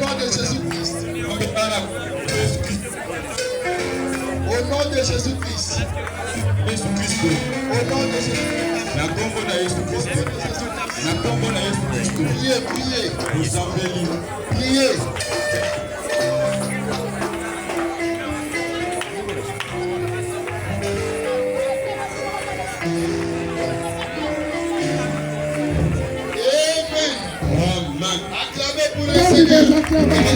nom de Jésus-Christ. Au nom de Jésus-Christ. Au nom de Jésus-Christ. Priez, priez. Priez. Amen. Acclamez pour le Seigneur. Des acclamations.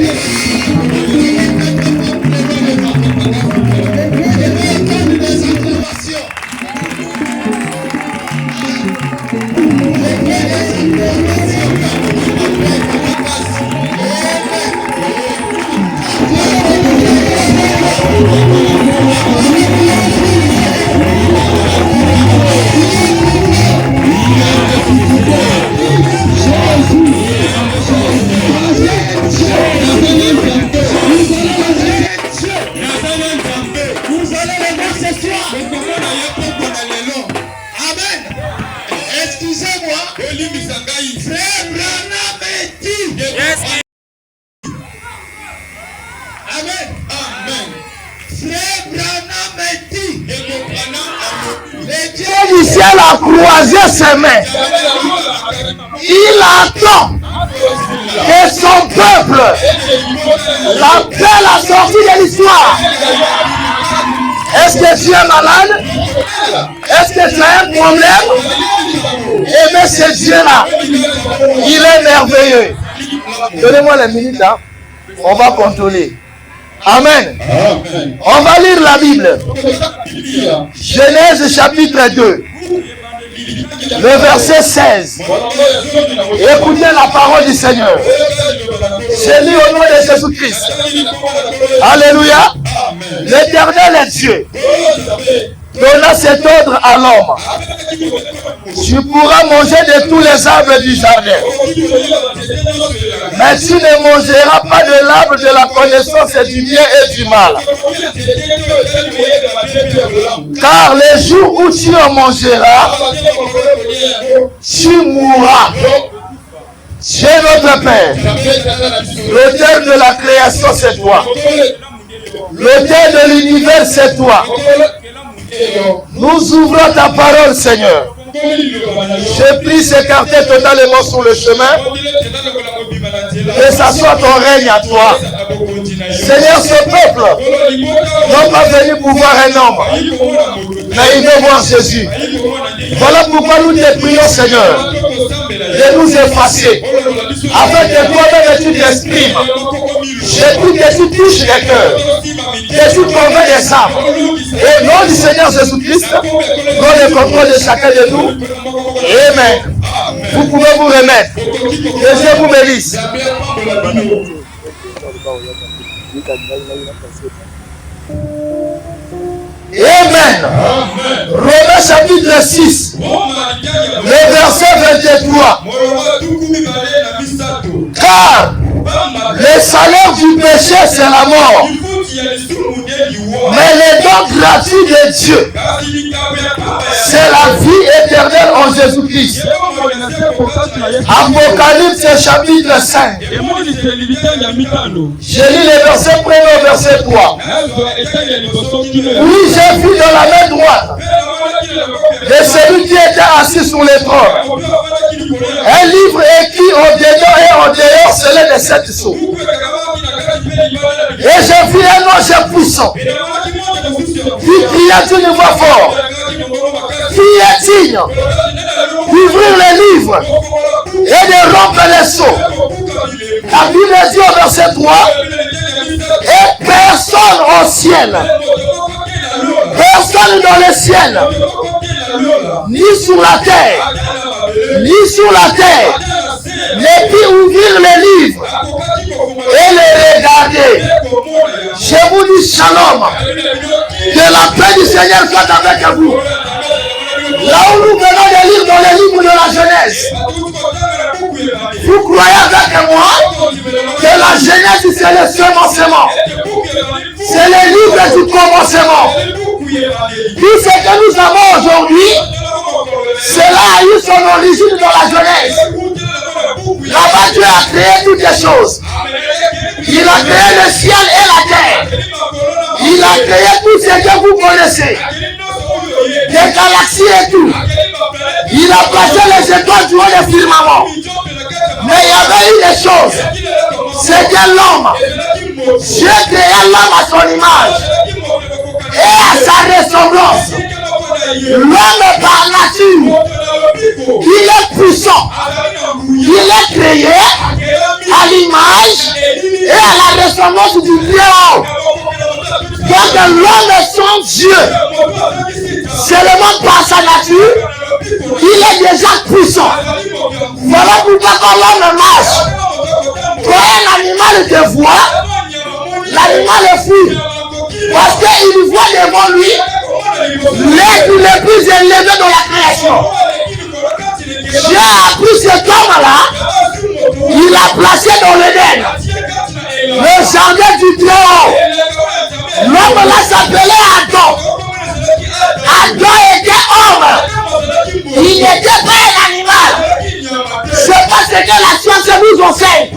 Du ciel a croisé ses mains. Il attend que son peuple l'appelle à sortir de l'histoire. Est-ce que tu es malade? Est-ce que tu as un problème? Eh bien, ce Dieu-là, il est merveilleux. Donnez-moi les minutes, hein? On va contrôler. Amen. On va lire la Bible. Genèse chapitre 2. Le verset 16. Écoutez la parole du Seigneur. C'est lu au nom de Jésus-Christ. Alléluia. L'Éternel est Dieu. Donna cet ordre à l'homme. Tu pourras manger de tous les arbres du jardin. Mais tu ne mangeras pas de l'arbre de la connaissance du bien et du mal. Car les jours où tu en mangeras, tu mourras. Dieu notre Père, l'auteur de la création, c'est toi. L'auteur de l'univers, c'est toi. Nous ouvrons ta parole, Seigneur. Je prie s'écarter totalement sur le chemin. Que ça soit ton règne à toi. Seigneur, ce peuple n'est pas venu pour voir un homme, mais il veut voir Jésus. Voilà pourquoi nous te prions, Seigneur, de nous effacer, afin que toi-même tu t'exprimes. Je prie que tu touches les cœurs, que tu convaincs les âmes. Au nom du Seigneur Jésus-Christ, dans le contrôle de chacun de nous. Amen. Vous pouvez vous remettre. Que Dieu vous bénisse. Amen. Romains chapitre 6, le verset 23. Car le salaire du péché, c'est la mort. Mais le don gratuit de Dieu, c'est la vie éternelle en Jésus-Christ. Apocalypse chapitre 5. J'ai lu le verset 1 au verset 3. Oui, j'ai vu dans la main droite de celui qui était assis sur le trône un livre écrit au-dedans et au-dehors, scellé de 7 sceaux. Et j'ai vu un ange puissant qui cria d'une voix forte: qui est digne d'ouvrir les livres et de rompre les sceaux? La Bible dit au verset 3: et personne au ciel, personne dans le ciel, ni sur la terre, ne peut ouvrir les livres et les regarder. Je vous dis shalom, que la paix du Seigneur soit avec vous. Là où nous venons de lire dans les livres de la Genèse, vous croyez avec moi que la Genèse c'est le commencement, c'est le livre du commencement. Tout ce que nous avons aujourd'hui, cela a eu son origine dans la Genèse. Là-bas, Dieu a créé toutes les choses. Il a créé le ciel et la terre. Il a créé tout ce que vous connaissez. Des galaxies et tout. Il a placé les étoiles du haut des firmaments. Mais il y avait une des choses. C'était l'homme. Dieu créa l'homme à son image et à sa ressemblance. L'homme par nature, il est puissant. Il est créé à l'image et à la ressemblance du Dieu. Donc l'homme est son Dieu. Seulement par sa nature, il est déjà puissant. Voilà pourquoi quand l'homme marche, quand un animal te voit, l'animal est fou. Parce qu'il voit devant lui l'être le plus élevé de la création. Dieu a pris cet homme-là, il l'a placé dans l'Éden, le jardin du Très-Haut. L'homme-là s'appelait Adam. Adam était homme. Il n'était pas un animal. C'est pas ce que la science nous enseigne.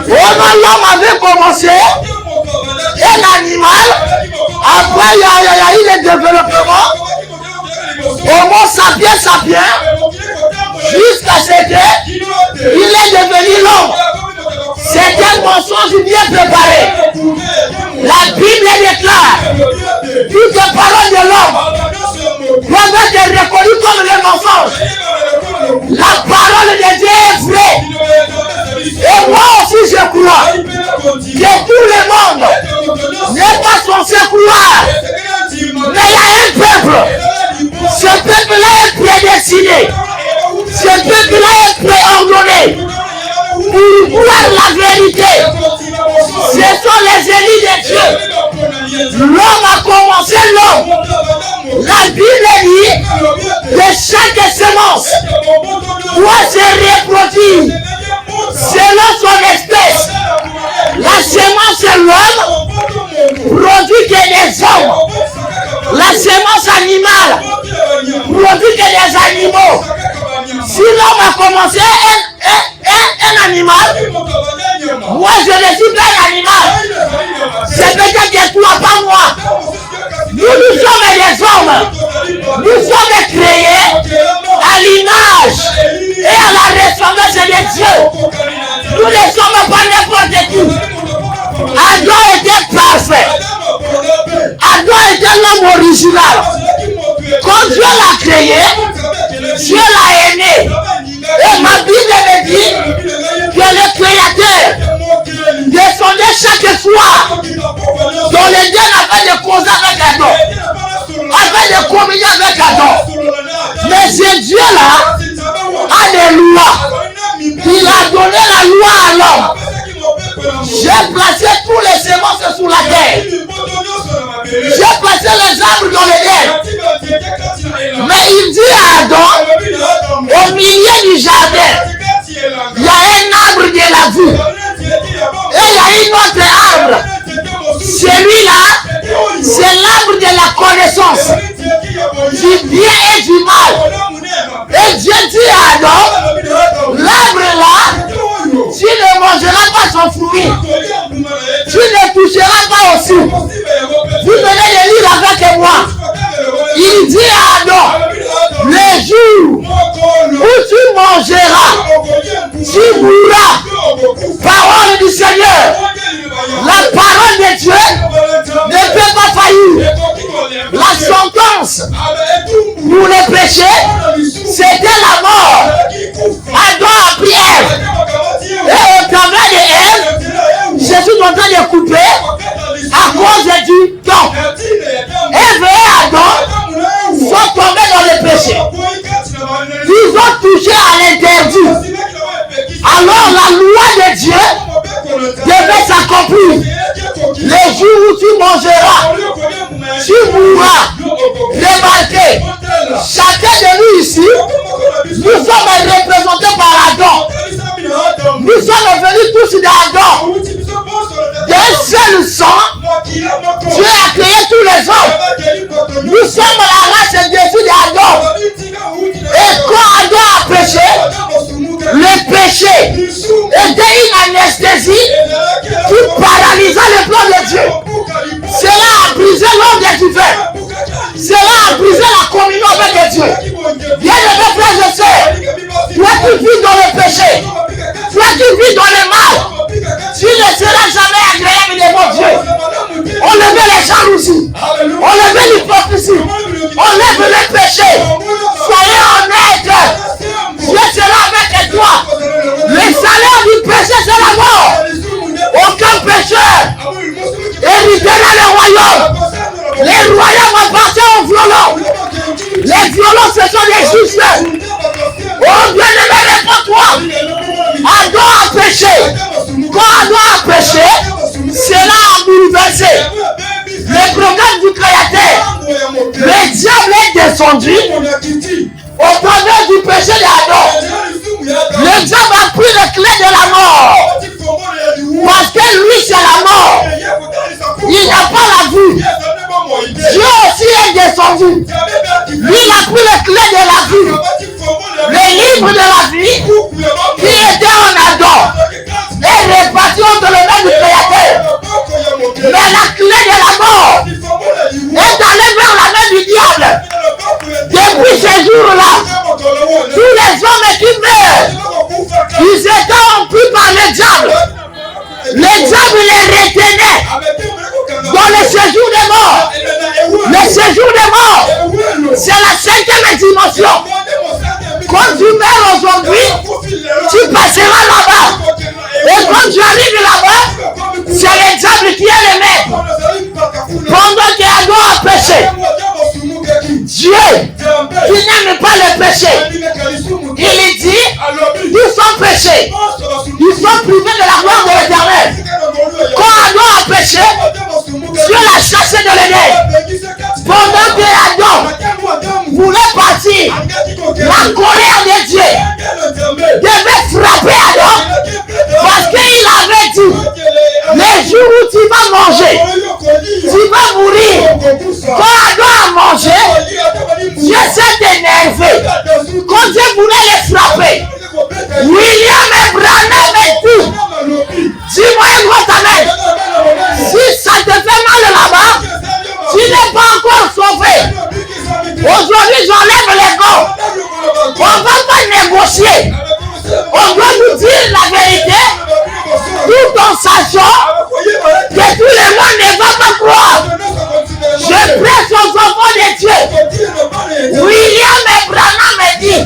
L'homme avait commencé un animal. Après, il y a eu le développement. Homo sapiens sapiens. Jusqu'à ce qu'il est devenu l'homme. C'est un mensonge bien préparé. La Bible déclare toutes les paroles de l'homme doivent être reconnues comme des mensonges. La parole de Dieu est vraie. Et moi aussi je crois que tout le monde n'est pas censé croire. Mais il y a un peuple. Ce peuple-là est prédestiné. Ce peuple-là est préordonné pour voir la vérité. Ce sont les élus de Dieu. L'homme a commencé l'homme. La Bible dit que chaque semence doit se reproduire selon son espèce. La semence de l'homme produit que des hommes. La semence animale produit que des animaux. Si l'homme a commencé un animal, moi je ne suis pas un animal. C'est peut-être que toi, pas moi. Nous sommes des hommes. Nous sommes créés à l'image et à la ressemblance de Dieu. Nous ne sommes pas n'importe qui. Adam était parfait. Adam était l'homme original. Quand Dieu l'a créé, Dieu l'a aimé. Et ma Bible me dit que le Créateur descendait chaque soir dans l'Éden afin de causer avec Adam, afin de communier avec Adam. Mais ce Dieu-là a des lois. Il a donné la loi à l'homme. J'ai placé tous les semences sur la terre. J'ai placé les arbres dans l'Éden. Mais il dit à Adam, au milieu du jardin, il y a un arbre de la vie. Et il y a une autre arbre. Celui-là, c'est l'arbre de la connaissance du bien et du mal. Et Dieu dit à Adam, l'arbre là, tu ne mangeras pas son fruit. Tu ne toucheras pas aussi. Vous venez de lire avec moi. Il dit à Adam, le jour où tu mangeras, tu mourras. Parole du Seigneur. La parole de Dieu ne peut pas faillir. La sentence pour les péchés, c'était la mort. Adam a pris Ève. Et au travers de Ève, je suis en train de couper à cause du temps. Ève et Adam sont tombés dans le péché. Ils ont touché à l'interdit. Alors la loi de Dieu devait s'accomplir. Le jour où tu mangeras, tu mourras. Remarquez, chacun de nous ici, nous sommes représentés par Adam. Nous sommes venus tous d'Adam. D'un seul sang, Dieu a créé tous les hommes. Nous sommes la race dessus d'Adam. Et quand Adam a péché, le péché était une anesthésie ici. Enlève le péché. Soyez honnête. Dieu sera avec toi. Le salaire du péché, c'est la mort. Aucun pécheur héritera le royaume. Les royaumes appartiennent aux violents. Les violents, ce sont les justes. Oh, bien-aimé, réponds-toi. Adam a péché. Quand Adam a péché, cela a bouleversé le programme du Créateur. Le diable est descendu au travers du péché d'Adam. Le diable a pris les clés de la mort. Parce que lui, c'est la mort. Il n'a pas la vie. Dieu aussi est descendu. Lui, il a pris les clés de la vie. Le livre de la vie qui était en Adam est réparti entre les mains du Créateur. Mais la clé de la mort est allée vers la main du diable. Depuis ce jour-là, tous les hommes qui meurent, ils étaient rompus par le diable. Le diable les retenait dans le séjour des morts. Le séjour des morts, c'est la 5e dimension. Quand tu meurs aujourd'hui, tu passeras là-bas. Et quand tu arrives là-bas, c'est le diable qui est le maître. Pendant qu'Adam a péché, Dieu, qui n'aime pas le péché, il dit, ils sont péchés. Ils sont privés de la gloire de l'Éternel. Quand Adam a péché, Dieu l'a chassé de l'Éden. Pendant que Adam voulait partir, la colère de Dieu devait frapper Adam parce qu'il avait dit, le jour où tu vas manger, tu vas mourir. Quand Adam a mangé, Dieu s'est énervé. Quand Dieu voulait les frapper, William et Branham et tout, dis-moi une grosse amen. Si ça te fait mal là-bas, tu n'es pas encore sauvé. Aujourd'hui, j'enlève les gants. On ne va pas négocier. On doit nous dire la vérité tout en sachant que tout le monde ne va pas croire. Je prêche aux enfants de Dieu. William et Branham me dit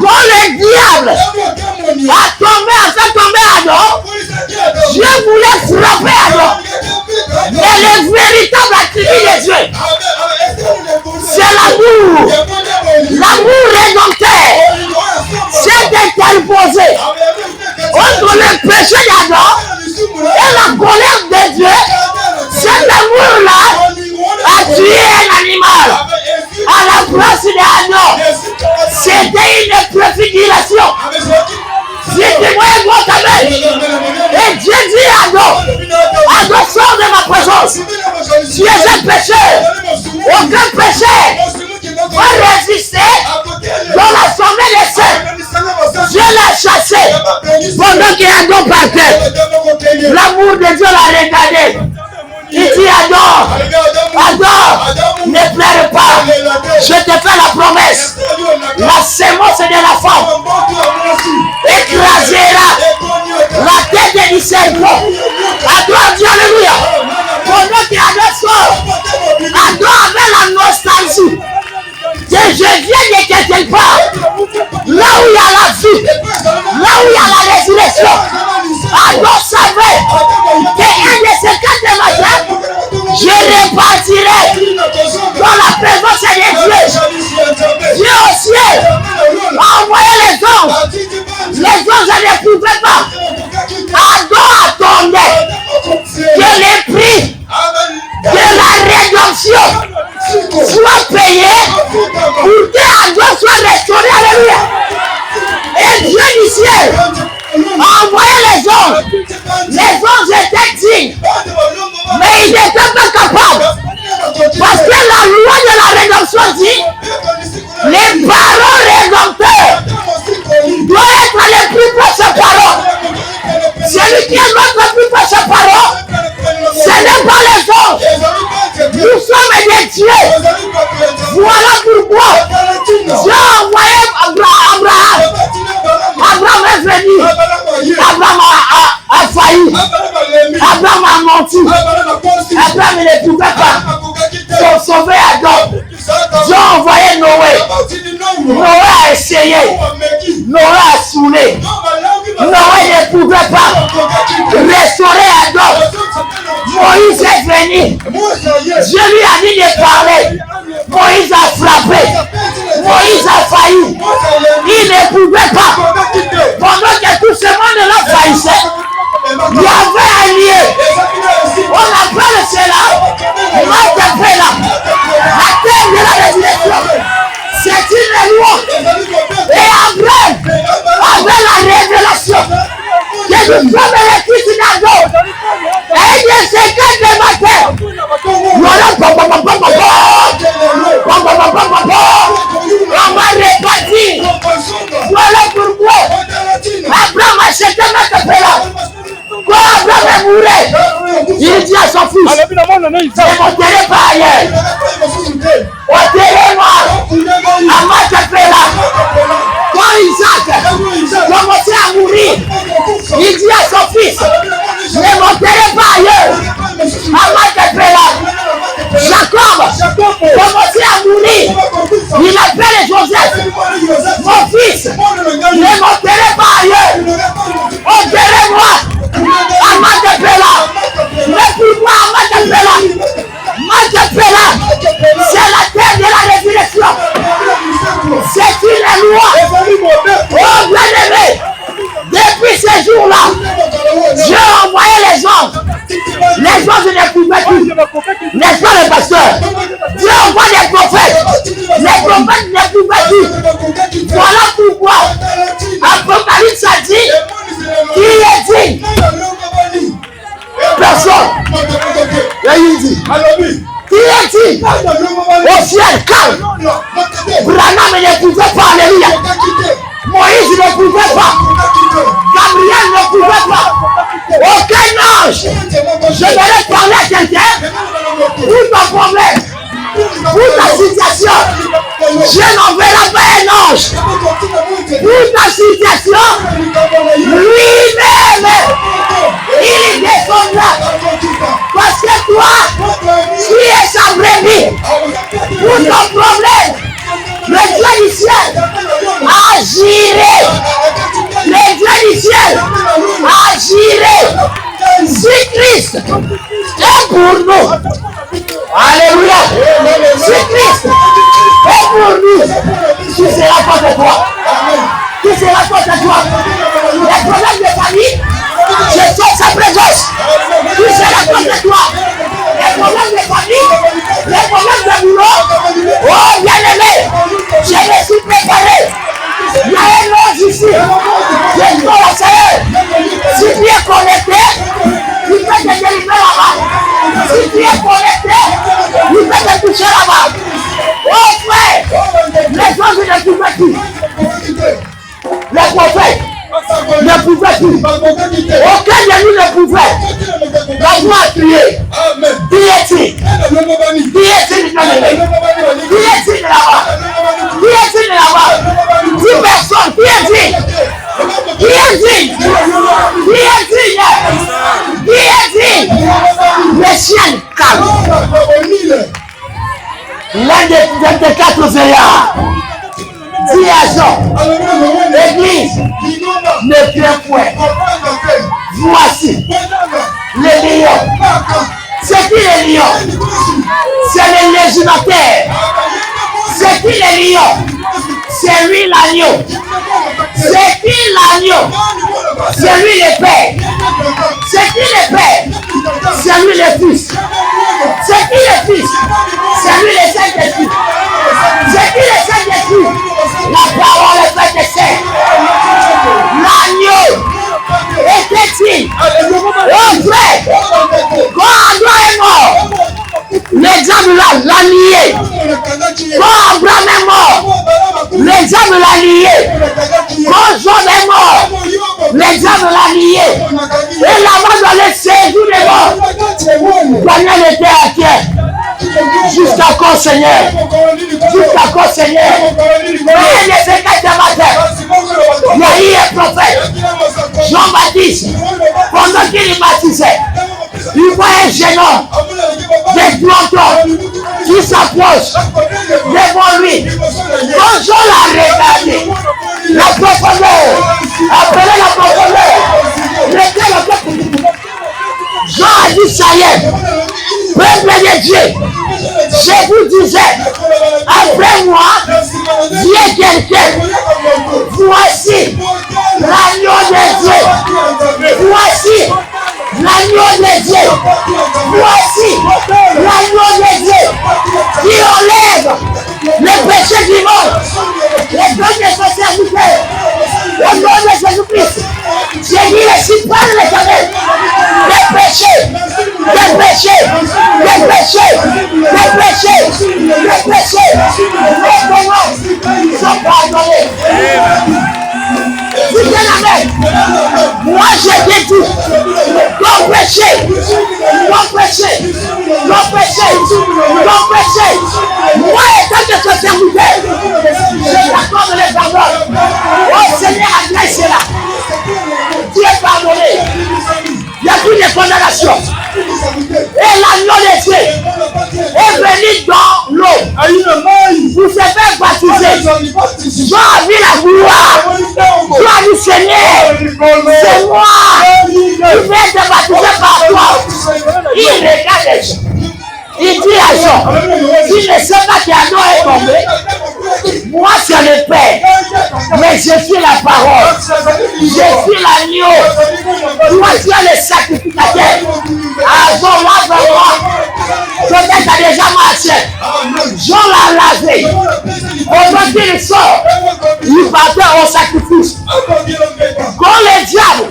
quand le diable a fait tomber Adam, Dieu voulait frapper Adam. Mais le véritable attribut de Dieu, c'est l'amour. L'amour rédempteur s'est interposé entre le péché d'Adam et la colère de Dieu. Cet amour-là a tué un animal à la place d'Adam. C'était une préfiguration. Dites-moi votre amen. Et Dieu dit à Adam, Adam, sors de ma présence. Tu es un pécheur. Aucun pécheur va résister dans l'assemblée des saints. Dieu l'a chassé pendant qu'Adam partait. L'amour de Dieu l'a regardé. Il dit Adam, ne pleure pas. Je te fais la promesse. La sémence de la femme écrasera la tête du serpent. Adam dit alléluia. Pendant qu'Adam sort, Adam avait la nostalgie que je viens de quelque part. Là où il y a la vie, là où il y a la résurrection. Adam savait qu'un de ces 4 matins, je repartirai dans la présence de Dieu. Dieu au ciel a envoyé les anges. Les anges ne pouvaient pas. Adam attendait que les prix de la rédemption soit payé pour que Adam soit restauré. Alléluia. Et Dieu du ciel a envoyé les anges. Les anges étaient dignes, mais ils n'étaient pas capables. Parce que la loi de la rédemption dit, les parents rédempteurs doivent être les plus proches parents. Celui qui est notre plus proche parent, ce n'est pas les anges. Nous sommes des dieux. Voilà pourquoi Dieu a envoyé Abraham. Abraham est venu. Abraham a failli. Abraham a menti. Abraham ne pouvait pas. Son sauveur a réveillé. Noé a saoulé. Noé ne pouvait pas restaurer un homme. Moïse est venu. Dieu lui a dit de parler. Moïse a frappé. Moïse a failli. Il ne pouvait pas. Pendant que tout ce monde-là faillissait, il y avait un lieu. On appelle cela Matapela. La terre de la résurrection. C'est une loi. Et Abraham avait la révélation que nous sommes les fils d'Adam. Et de ce cas de ma terre. On va répartir. Voilà pourquoi Abraham a acheté Matapela. Quand Abraham est mouru, il dit à son fils, je monterai pas ailleurs. Enterrez-moi à Matapela. Quand Isaac commençait à mourir, il dit à son fils, je ne monterai pas ailleurs à Matapela. Jacob commençait à mourir. Il appelle Joseph, mon fils, je ne monterai pas ailleurs. Enterrez-moi à Matapela. Mais pourquoi à Matapela? Matapela, c'est la terre de la résurrection. C'est une loi. Oh bien-aimé, depuis ce jour-là, Dieu a envoyé les anges. Les anges ne pouvaient plus. N'est-ce pas le pasteur? Dieu envoie des prophètes. Les prophètes ne pouvaient plus. Voilà pourquoi Apocalypse a dit, qui est digne? Personne. Et il dit, qui est digne? Au ciel calme. Branham ne pouvait pas, alléluia. Moïse ne pouvait pas. Gabriel ne pouvait pas. Aucun ange. Je vais parler à quelqu'un. Pour ton problème, pour ta situation, je n'enverrai pas un ange. Pour ta situation, lui-même, il descendra. Parce que toi, tu es sa brebis. Pour ton problème, le Dieu du ciel agirait. Le Dieu du ciel agirait. Si Christ est pour nous, alléluia, si Christ est pour nous, qui sera contre toi? Qui sera contre toi? Les problèmes de famille, je sens sa présence. Qui sera contre toi? Les problèmes de famille, les problèmes de boulot. Oh bien-aimé, je me suis préparé. Il y a un ange ici. Je dois la savoir. Si tu es connecté, tu peux te délivrer là-bas. Si tu es connecté, tu peux te toucher là-bas. Oh frère, les anges ne pouvaient plus. Les prophètes ne pouvaient plus. Aucun de nous ne pouvait. La voix a crié. Qui est-il? Qui est-il là-bas? Qui est-il là-bas? 10 personnes. Qui est-il? Qui est-il? Qui est-il? Qui est-il? Le chien calme. L'un des 4 veillards. 10 agents. L'église ne craint point. Voici les lions. C'est qui les lions? C'est les législateurs. C'est qui les lions? C'est lui l'agneau. C'est qui l'agneau? C'est lui le Père. C'est qui le Père? C'est lui le Fils. C'est qui le Fils? C'est lui le Saint-Esprit. C'est qui le Saint-Esprit? La parole est faite de chair. L'agneau était-il? Oh frère, quand Abraham est mort, les diables l'a lié. Quand Abraham est mort, les diables l'a lié. Quand Job est mort, les diables l'a lié. Et là-bas dans les saisir les morts. Daniel était à terre. Jusqu'à quand, Seigneur? Jusqu'à quand, Seigneur? Rien ne s'est caché ma terre. Il y a eu un prophète, Jean-Baptiste, pendant qu'il baptisait, il voit un jeune homme, des plantons qui s'approchent devant lui. Quand Jean l'a regardé, La profondeur. Appelez la profondeur. Mettez la profondeur. Jean a dit, ça y est. Peuple de Dieu. Je vous disais, après moi, vient quelqu'un. Voici l'agneau de Dieu. Voici l'agneau de Dieu. Voici l'agneau de Dieu qui enlève le péché du monde. Les dons de son serviteur. Au nom de Jésus-Christ. J'ai dit les super l'Éternel. Les péchés. Les péchés. Les péchés. Les péchés. Les péchés. Les péchés sont pardonnés. Dis bien amen. Moi je t'ai dit, ton péché, ton péché, ton péché, ton péché. Moi étant que ton serviteur, je t'accorde les pardons. Oh Seigneur, adresse-la. Tu es pardonné. Il n'y a plus de condamnation. Et l'agneau de Dieu est venu dans l'eau pour se faire baptiser. Jean a vu la gloire. Jean a dit Seigneur, c'est moi qui vais te baptiser par toi. Il regarde les gens. Il dit à Jean, tu ne sais pas qu'un eau est tombé. Moi c'est le Père, mais je suis la parole. Je suis l'agneau. Toi tu es le sacrificateur. Avant moi, peut-être t'as déjà marché. Jean l'a lavé. Pendant qu'il sort, il partait au sacrifice. Quand le diable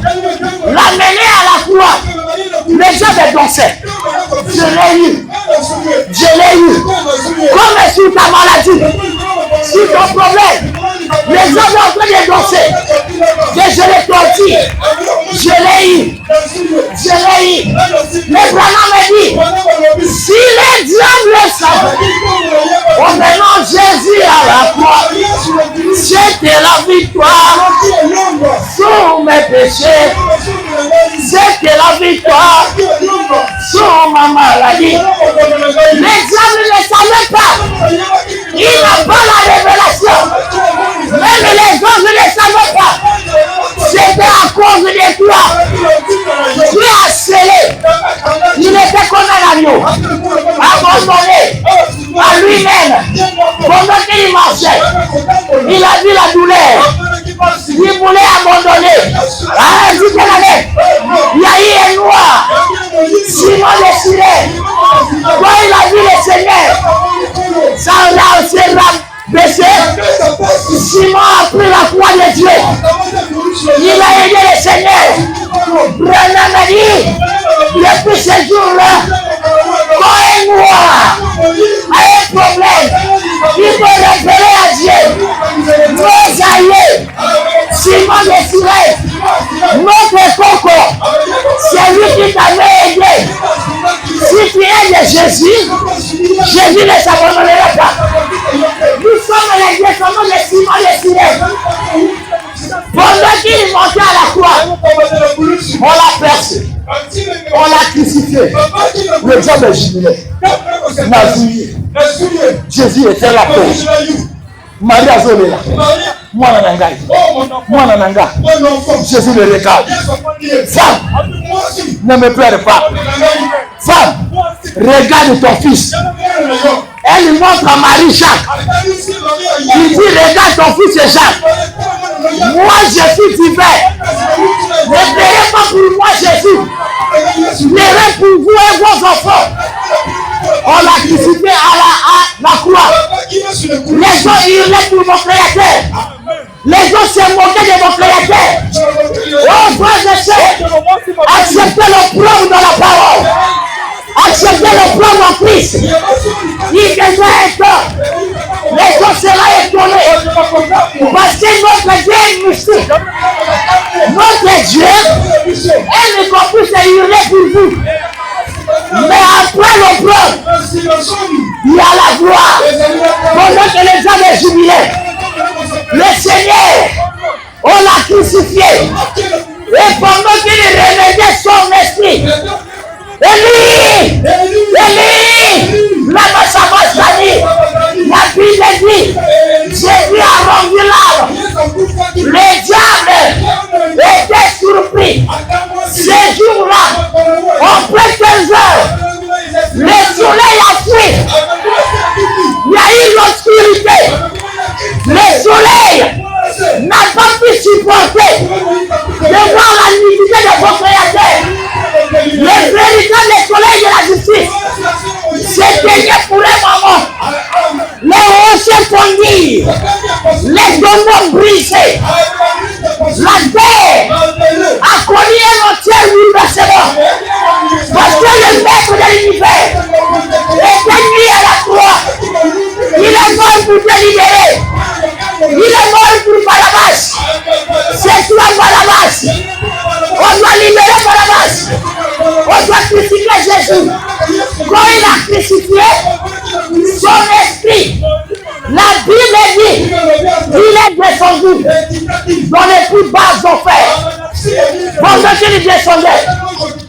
l'a mené à la croix, les gens dansaient. Je l'ai eu. Je l'ai eu. Comme sur ta maladie, sur ton problème, les gens sont en train de danser. Je l'ai tortillé. Je l'ai eu. Je l'ai eu. Mais Branham me dit, si les diables savent, on mélange Jésus à la croix, c'était la victoire sur mes péchés. C'était la victoire sur ma maladie. Les diables ne savaient pas. Il n'a pas la révélation. Même les anges ne savaient pas. C'était à cause de toi. Tu as scellé. Il était comme un agneau, abandonné à lui-même. Pendant qu'il marchait, il a vu la douleur. Il voulait abandonner. Ah, il y a eu un noir. Simon le Sirène. Quand il a vu le Seigneur, ça l'a baissé. Simon a pris la croix de Dieu. Il a aidé le Seigneur. Branham a dit, depuis ce jour-là, quand un noir a un problème, il peut révéler à Dieu. Nos aïeux, Simon le Sirène, notre coco, c'est lui qui t'avait aidé. Si tu es de Jésus, Jésus ne s'abandonnera pas. Nous sommes les descendants de Simon le Sirène. Pendant qu'il montait à la croix, on l'a percé, on l'a crucifié. Le diable est jubilé. Jésus était la cause. Marie Azolela, moi Nananga, Jésus le regarde. Femme, ne me pleure pas. Femme, regarde ton fils. Elle montre à Marie Jacques. Il dit, regarde ton fils Jacques. Moi je suis divin. Ne payez pas pour moi Jésus. Payez pour vous et vos enfants. On l'a crucifié à la croix. Les gens hurlaient pour mon créateur. Les gens se moquaient de mon créateur. Oh frères et sœurs, acceptez l'opprobre dans la parole. Acceptez l'opprobre en Christ. Il devrait être. Les gens seraient étonnés. Parce que notre Dieu est mystique. Notre Dieu est le compris de hurler pour vous. Mais après l'opprobre, il y a la gloire. Pendant que les gens jubilaient, le Seigneur, on l'a crucifié. Et pendant qu'il remettait son esprit, Élie, lama sabachthani, la Bible dit, Jésus a rendu l'âme. Le diable était surpris. Ces jours-là, en plein 15 heures, le soleil a fui. Il y a eu l'obscurité. Le soleil n'a pas pu supporter de voir la nudité de vos créateurs. Le véritable soleil de la justice s'éteignait pour un moment. Les rochers fondirent, les tombeaux brisés. La terre a connu un entier bouleversement. Parce que le maître de l'univers était mis à la croix. Il est mort pour te libérer. Il est mort pour Barabbas. C'est toi Barabbas. On doit libérer Barabbas. On doit crucifier Jésus. Quand il a crucifié son esprit, la Bible dit, il est descendu dans les plus bas enfers. Pendant qu'il descendait,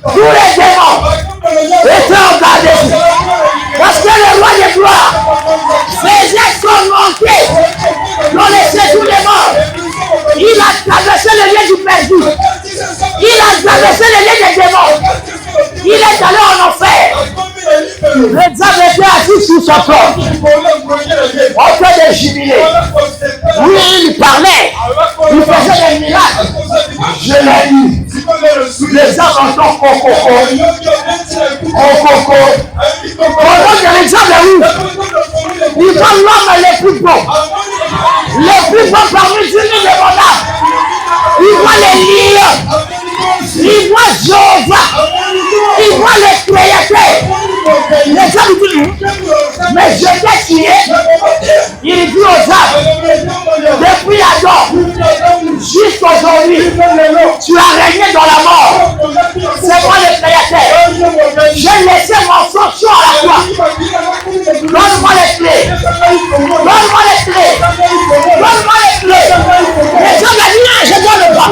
tous les démons étaient engardés. Parce que le roi de gloire faisait son entrée dans les séjours des morts. Il a traversé le lieu du perdu. Il a traversé le lieu des démons. Il est allé en enfer. Le diable était assis sur son trône, en train de jubiler. Oui, il parlait. Il faisait des miracles. Je l'ai dit. Les âmes entendent coco. Pendant que les âmes arrivent, ils voient l'homme le plus beau. Le plus beau parmi tous les démons. Ils voient les lions. Ils voient Jéhovah. Ils voient les créateurs. Les âmes disent, mais je t'ai tué. Il dit aux âmes, depuis Adam jusqu'aujourd'hui, tu as régné dans la mort. C'est moi le créateur. J'ai laissé mon sang chaud à la croix. Donne-moi les clés. Donne-moi les clés. Donne-moi les clés. Les gens me disent, je donne pas.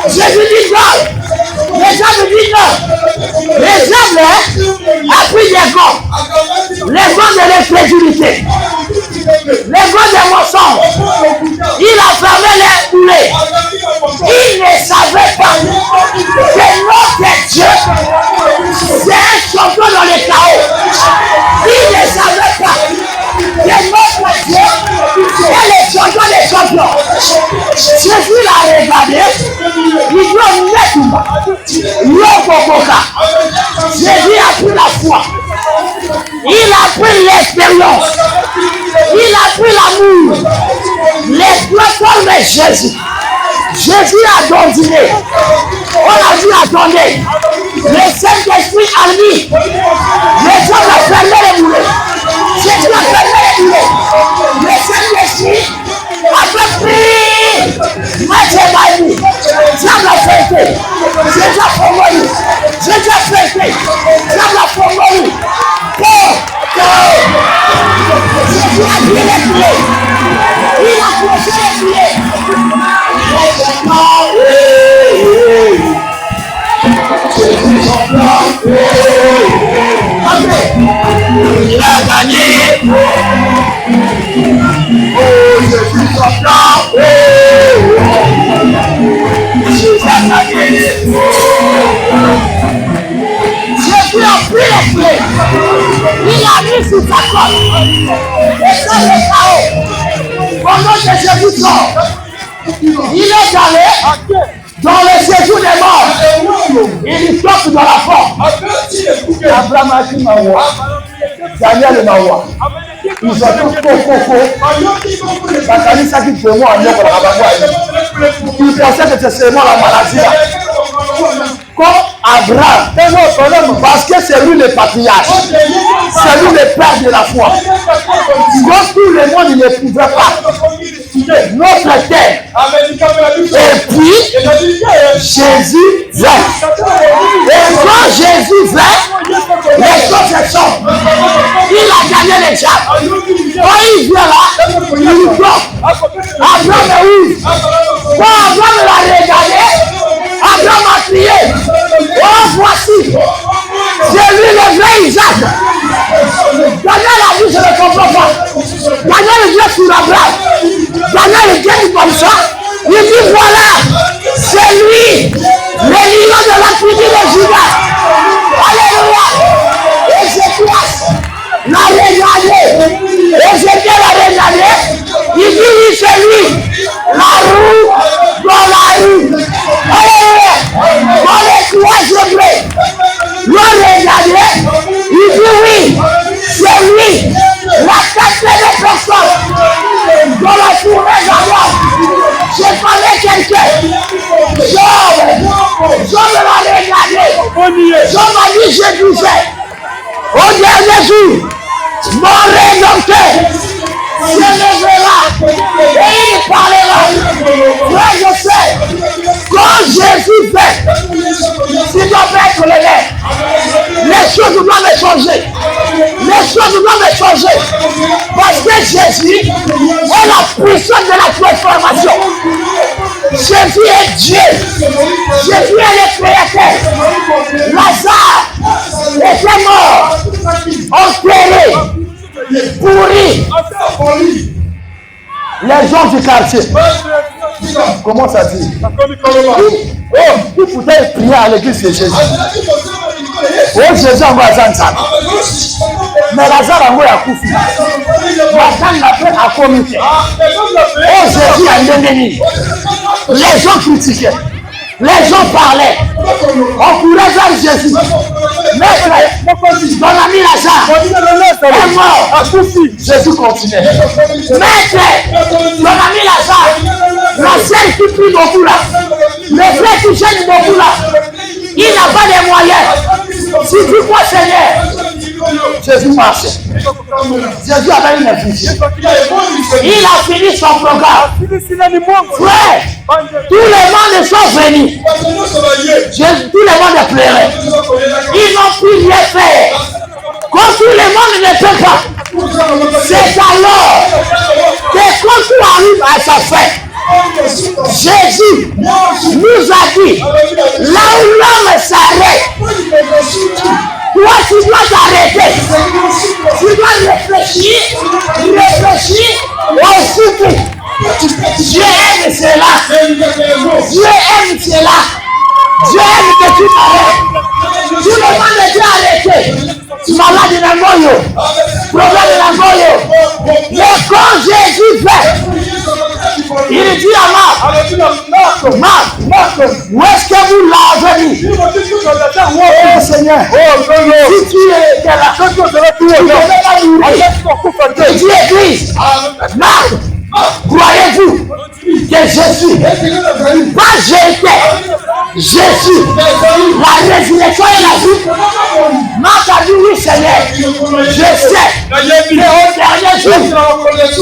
Je lui dis non. Les gens me disent non. Les hommes a pris les gants. Les gants de l'incrédulité. Les gants des mensonges. Il a fermé les poulets. Il ne savait pas que notre Dieu, c'est un champion dans les chaos. Il ne savait pas que notre Dieu est le champion des champions. Jésus l'a regardé. Il dit, Jésus a pris la foi. Il a pris l'expérience. Il a pris l'amour. Les plateformes de Jésus. Jésus a donné. On a dit attendez. Le Saint-Esprit a dit. Les gens ont fermé les boulets. Jésus a fermé les boulets. Le Saint-Esprit a fait pris. Moi j'ai pas dit. Diable a fait. Jésus a promu. Jésus a fait. Diable a promu. Jésus a pris les boulets. Il a cloché les boulets. Il a gagné. Oh, Jésus s'entend. Jésus a gagné. Jésus a pris les clés. Il a mis sur sa côte. Et ça le chaos. Pendant que Jésus sort, il est allé dans le séjour des morts. Il tombe dans la porte. Abraham a dit Mawa. Daniel Mawa. Ils ont tout coco. Bakalisa qui peut moi en ils pensaient que c'est seulement la maladie. Comme Abraham, parce que c'est lui le patriarche, c'est lui le père de la foi. Donc tout le monde ne pouvait pas. Notre terre. Et puis Jésus vient. Et quand Jésus vient, les choses se sont. Il a gagné les diables. Quand il vient là, il bloque. Abraham est où? Quand Abraham l'a regardé, Abraham a crié. Oh voici. C'est lui le vrai Isaac. Daniel a dit je ne comprends pas. Daniel vient sur Abraham. Daniel vient comme ça. Il dit regardé, il dit oui, c'est lui, la tête des personnes, dans la journée d'abord, j'ai parlé à quelqu'un, Job l'a regardé, Job m'a dit, je disais, au dernier jour, mon rédempteur se lèvera et il parlera. Moi je sais, quand Jésus fait, s'il doit être le lait, les choses doivent changer. Les choses doivent changer. Parce que Jésus est la puissance de la transformation. Jésus est Dieu. Jésus est le créateur. Lazare était mort, enterré, pourri. Les gens du quartier. Comment ça dit? Il faudrait prier à l'église de Jésus. Oh, Jésus envoie Zanzan. Mais Lazare envoie à Koufi. Lazare l'a fait à comité. Oh, Jésus a ennemi. Les gens critiquaient. Les gens parlaient. On courait vers Jésus. Maître, ton ami Lazare est mort. Jésus continuait. Maître, ton ami Lazare, la sœur qui prie beaucoup là, le frère qui gêne beaucoup là, il n'a pas de moyens. Si tu crois Seigneur, Jésus marche. Jésus avait une vision. Il a fini son programme. Frère, tous les mondes sont venus. Tout le monde est pleuré. Ils n'ont pu rien faire. Quand tout le monde ne peut pas, c'est alors que quand tu arrives à sa fin, Jésus nous a dit, là où l'homme s'arrête, toi tu dois t'arrêter. Tu dois réfléchir au sucre. Dieu aime cela. Dieu aime cela. Dieu aime que tu t'arrêtes. Tout le monde est arrêté. Malade de la moyo. Problème de la moyo. Mais quand Jésus fait, il dit à Marc, où est-ce que vous l'avez mis? Oh Seigneur, si tu es de la chose que tu devais la mourir. Il dit Église, Marc, croyez-vous que Jésus, pas Jésus, la résurrection et la vie? Marc a dit oui Seigneur, je sais que au dernier jour,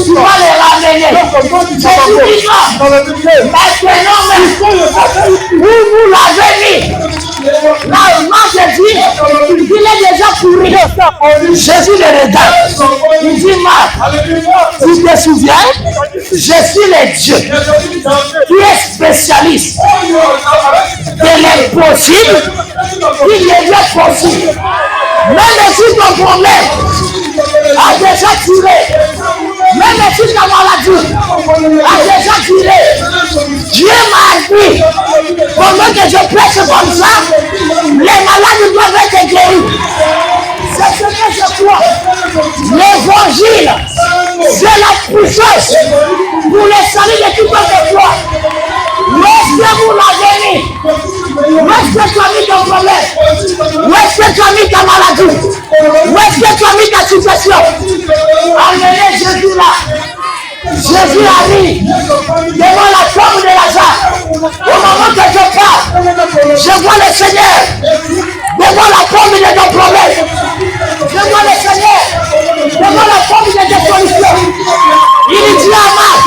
tu vas les ramener. Jésus dit non, maintenant même, où vous l'avez mis? Là, Marc dit, il est déjà pourri. Jésus le regarde. Il dit Marc, tu te souviens? Je suis le Dieu qui est spécialiste de l'impossible, il devient possible. Même si ton problème a déjà tiré, même si ta maladie a déjà tiré, Dieu m'a dit, pendant que je prêche comme ça, les malades doivent être guéris. C'est ce que je crois. L'évangile, c'est la puissance pour les saluts de toute notre foi. Où est-ce que vous l'avez mis? Où est-ce que tu as mis ton problème? Où est-ce que tu as mis ta maladie? Où est-ce que tu as mis ta situation? Amenez Jésus là. Jésus a dit devant la tombe de Lazare, au moment que je parle, je vois le Seigneur devant la tombe de ton problème. Je vois le Seigneur devant la tombe de tes solutions. Il dit à Marc,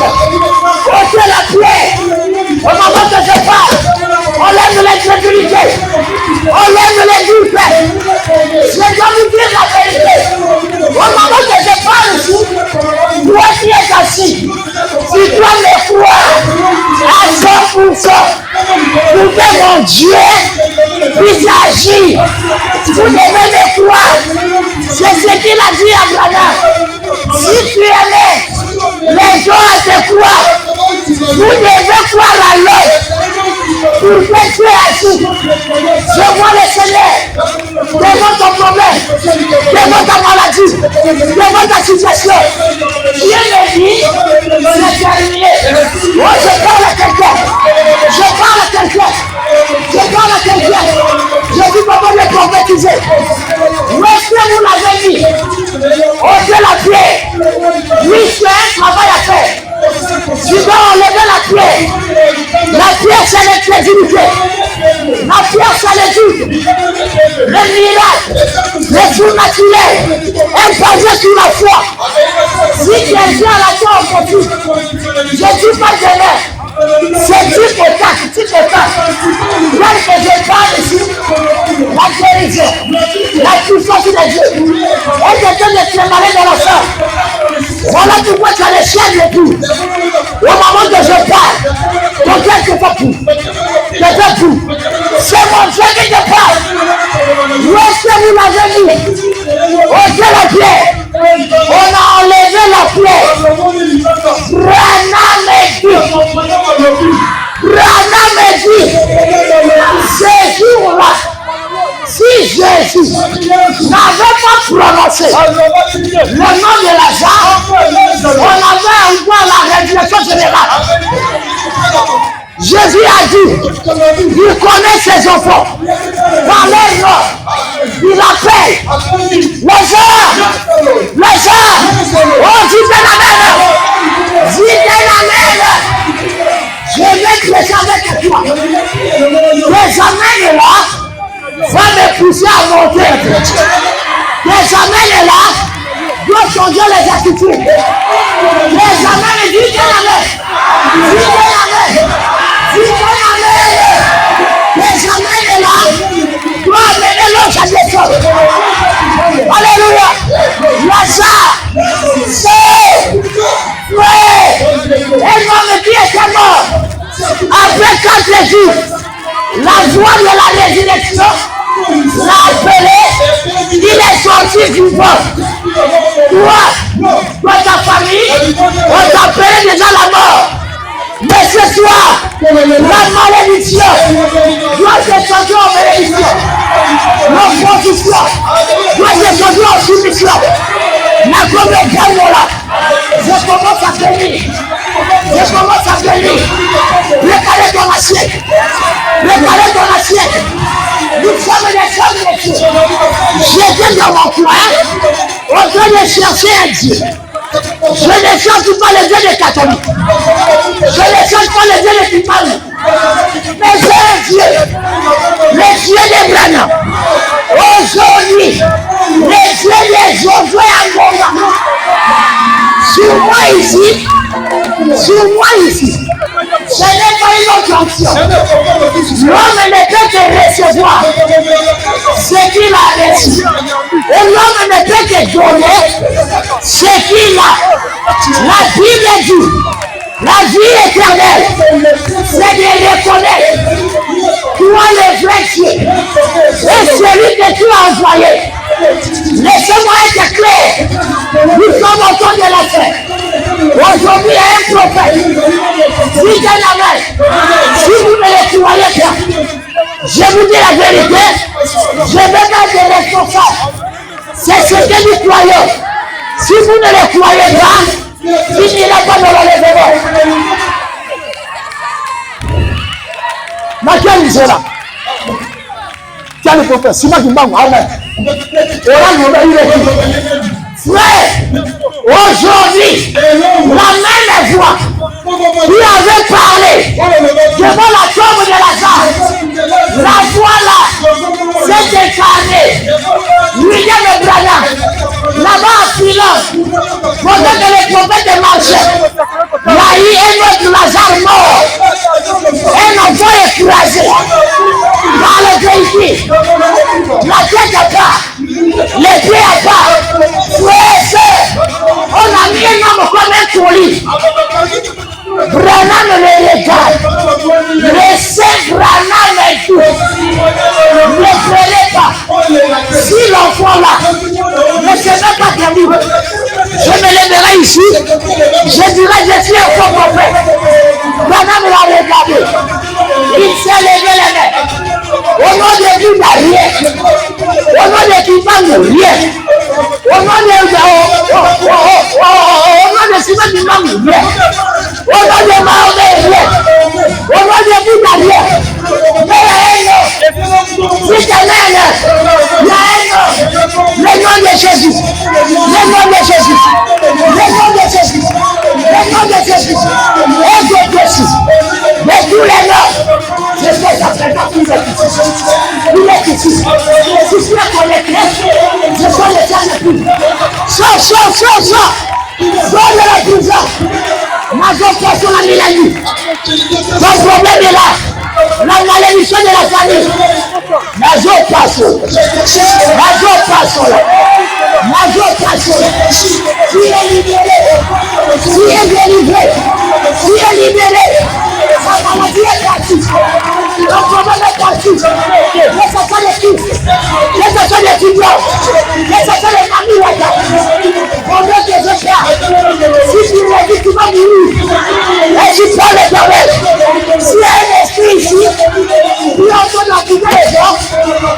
ôtez la pierre. Au moment que je parle, on lève l'incrédulité, on lève les doutes. Je dois vous dire la vérité. Au moment que je parle ici, toi qui es assis, tu dois me croire à 100%. Pour que mon Dieu puisse agir, vous devez me croire. C'est ce qu'il a dit à Abraham. Si tu aimais les gens à te croire, vous devez croire à l'homme. Pour que tu es assis, je vois le Seigneur devant ton problème, devant ta maladie, devant ta situation. Dieu me dit, c'est terminé. Oh, je parle à quelqu'un. Je parle à quelqu'un. Je dis, papa, le prophète. prophétisé. Lorsque vous l'avez mis, ôtez la pierre. Oui, tu as un travail à faire. Tu dois enlever la pierre. La pierre, c'est l'incrédulité. La pierre, c'est le doute. Le miracle, le surnaturel est basé sur la foi. Si quelqu'un a la foi en continu, je ne dis pas demain. C'est type au cas. Même que je parle ici, la guérison, la puissance de Dieu, et quelqu'un de trémaler dans la sang. Voilà pourquoi tu as les chiens de tout. Au moment que je parle, ton cœur te fait tout. C'est mon Dieu qui te parle. Lorsque vous l'avez mis, ôtez la pierre. On a enlevé la pierre. Branham dit, ce jour-là, si Jésus n'avait pas prononcé le nom de Lazare, on avait encore la résurrection générale. Jésus a dit, il connaît ses enfants. Dans leur nom, il appelle les gens. Oh, dis la mère. Je vais te laisser avec toi. Les amènes là va me pousser à monter. Les amènes là doivent changer les attitudes. Les amènes disent la mère. Les amènes là doivent mener l'autre à descendre. Alléluia. Lazare, c'est vrai. Et l'homme qui était mort après 4 jours, la voix de la résurrection l'a appelé, il est sorti du vent. Toi, ta famille, on t'appelait déjà la mort. Mais ce soir, la malédiction doit se changer en bénédiction. L'opposition doit se changer en soumission. La communauté là, je commence à bénir. Préparez ton assiette. Nous sommes des femmes de Dieu. J'étais dans mon coin, en train de chercher un Dieu. Je ne cherche pas le Dieu des catholiques. Je ne cherche pas le Dieu des Timanes. Mais j'ai un Dieu. Le Dieu des Branham. Aujourd'hui, le Dieu des Josué Angola. Sur moi ici. Ce n'est pas une autre option. L'homme ne peut que recevoir ce qu'il a reçu. Et l'homme ne peut que donner ce qu'il a. La Bible dit, la vie éternelle, c'est de reconnaître toi le vrai Dieu et celui que tu as envoyé. Laissez-moi être clair. Nous sommes au temps de la fête. Aujourd'hui, il y a un prophète. Si si vous ne le croyez pas, je vous dis la vérité, je vais mettre des responsables. C'est ce que nous croyons. Si vous ne le croyez pas, il n'ira pas dans l'enlèvement. Ma quelle est là? Tiens le prophète, c'est moi qui m'en vais. Frère, aujourd'hui, la même voix qui avait parlé devant la tombe de Lazare, la voix là s'est déclarée. William Branham, là-bas à Philan, pendant que les prophètes marchaient, il y a eu un autre Lazare mort, un enfant écrasé par le véhicule, la tête à part, les pieds à part. On a mis un homme comme un colis. Branham le regarde. Le Saint Branham est tout. Ne prenez pas. Si l'enfant là ne se met pas terminé, je me lèverai ici. Je dirai je suis un faux prophète. Branham l'a regardé. Il s'est levé les mains. Au nom de Dieu, il n'y a rien. Au nom de qui parle rien. Au nom de Simon du Mam, rien. Au nom de Mahomet, rien. Au nom de Bouddha, rien. Mais si tu es là, nom de Jésus. Le nom de Jésus. Le nom de Jésus. Et de Jésus. De tous les noms. Je fais ça présent pour il est ici. Si tu es connecté, je sois le tien de plus. Sors. Sors de la prison. Maison sur la mélanie. Ton problème est là. La malédiction de la famille. Maison passe. Maison passe là. Maison passe là. Tu es libéré. Tu es délivré. Tu es libéré. La maladie est partie. Ton problème est parti. Laisse ça les fils. Laisse ça les étudiants. Laisse ça les familles là. Pendant que je parle, si tu me dis tu vas mourir, et tu prends l'Éternel. S'il y a un esprit ici, qui est en train d'activer les gens,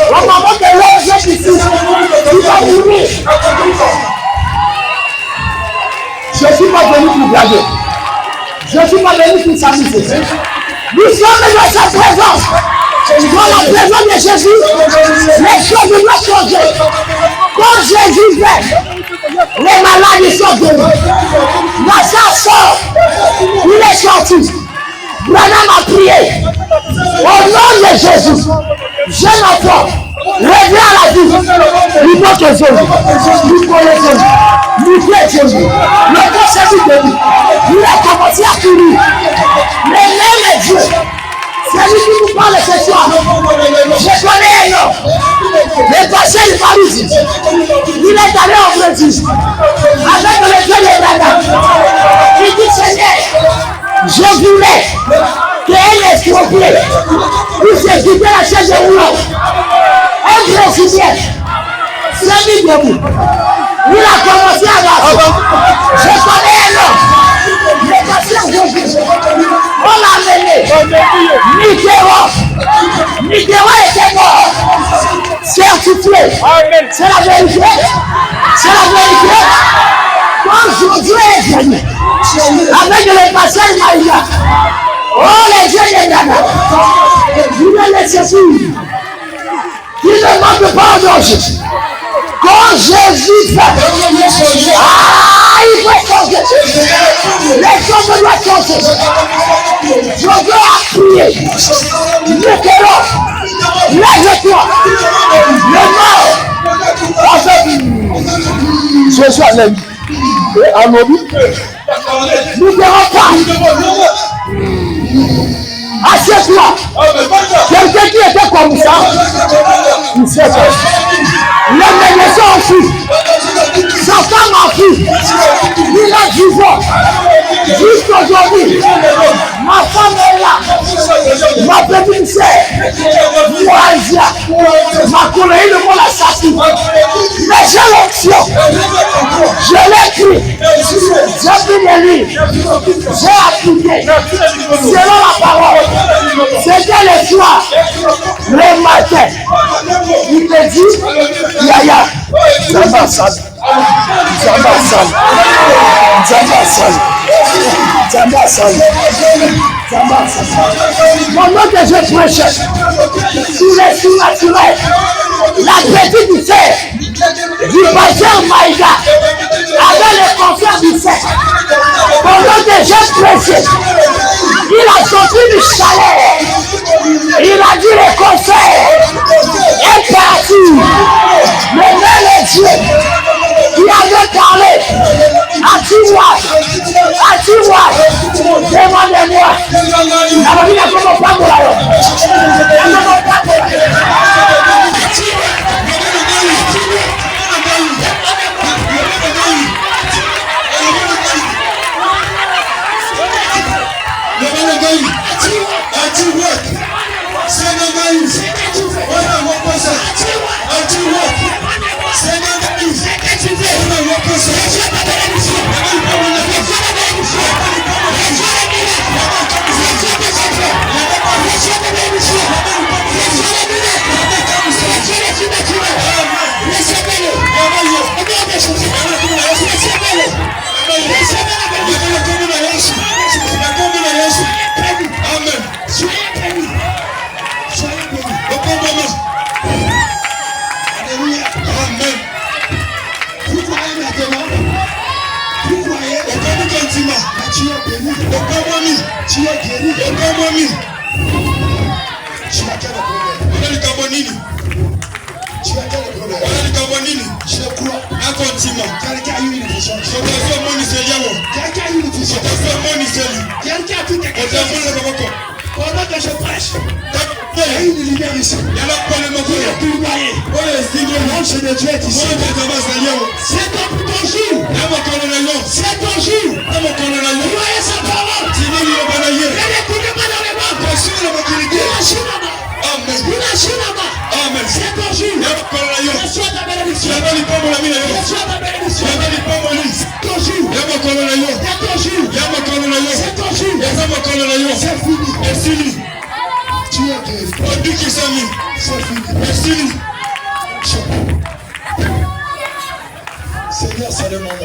on va voir que l'homme ici, tu vas mourir. Je ne suis pas venu pour blaguer. Je ne suis pas venu pour s'amuser. Nous sommes dans sa présence. Dans la présence de Jésus, les choses doivent changer. Quand Jésus vient, les malades sont guéris. Lazare sort. Il est sorti. Branham a prié. Au nom de Jésus, jeune enfant, reviens à la vie. Il faut que Jésus, nous connaissons, nous créons. Le conseil de lui, il a commencé à courir. Mais même Dieu, c'est lui qui nous parle ce soir. Je connais un homme. Le passé de Paris. Il est allé au Brésil. Avec le Dieu de Branham. Il dit Seigneur, je voulais qu'un escroquet puisse quitter la chaise de roulant. Un Brésilien s'est mis debout. Il a commencé à marcher. Je connais un homme. Le passé de Jésus. On l'a amené. Mitterrand était mort. Certifié. C'est la vérité. C'est la vérité. Quand Josué est venu, avec le passage Maïga, oh les yeux de Ghana, il est nécessaire. Il ne manque pas aujourd'hui. Quand Jésus fait, il faut changer. Les choses doivent changer. Josué a prié. Mitterrand, lève-toi. Le mort. Jésus a l'air. À nos vies, nous ne verrons pas. Assieds-toi. Quelqu'un qui était comme ça, il sait ça. Les médecins ont fui. Sa femme a fui. Il a 10 ans. Jusqu'aujourd'hui, ma femme est là. Ma petite sœur, moi, ma collègue de mon assassin. Mais j'ai l'option. Je l'ai écrit. J'ai pris les livres. J'ai appliqué. Selon la parole. C'était le soir. Le matin. Il me dit, Yaya, Zamba Sal. Zamba Sal. Zamba Sal. Zamba Sal. Zamba Sal. Pendant que je prêchais sur les surnaturels, la petite sœur du pasteur Maïga avait le concert du sexe. Pendant que je prêchais, il a sorti du chalet. Il a dit le concert est parti. Maintenant les dieux qui avait parlé à Tiwa, demandez-moi. La vie n'a comment pas pour Let's go. Tu es guéri. Tu as quel problème? Tu as quel problème? Je crois. Quelqu'un a eu une vision. Quelqu'un a eu une vision. Quelqu'un a tout écouté. Pendant que je prêche, il y a une lumière ici. Il y a tout noyé. L'ange de Dieu est ici. C'est ton jour. C'est ton jour. Voyez sa parole. Elle est tournée pas dans les mains. C'est ton jour. Reçois ta bénédiction. Reçois ta bénédiction. C'est ton jour. C'est ton jour. C'est fini. Tu es guéri. C'est fini. Seigneur, c'est le moment.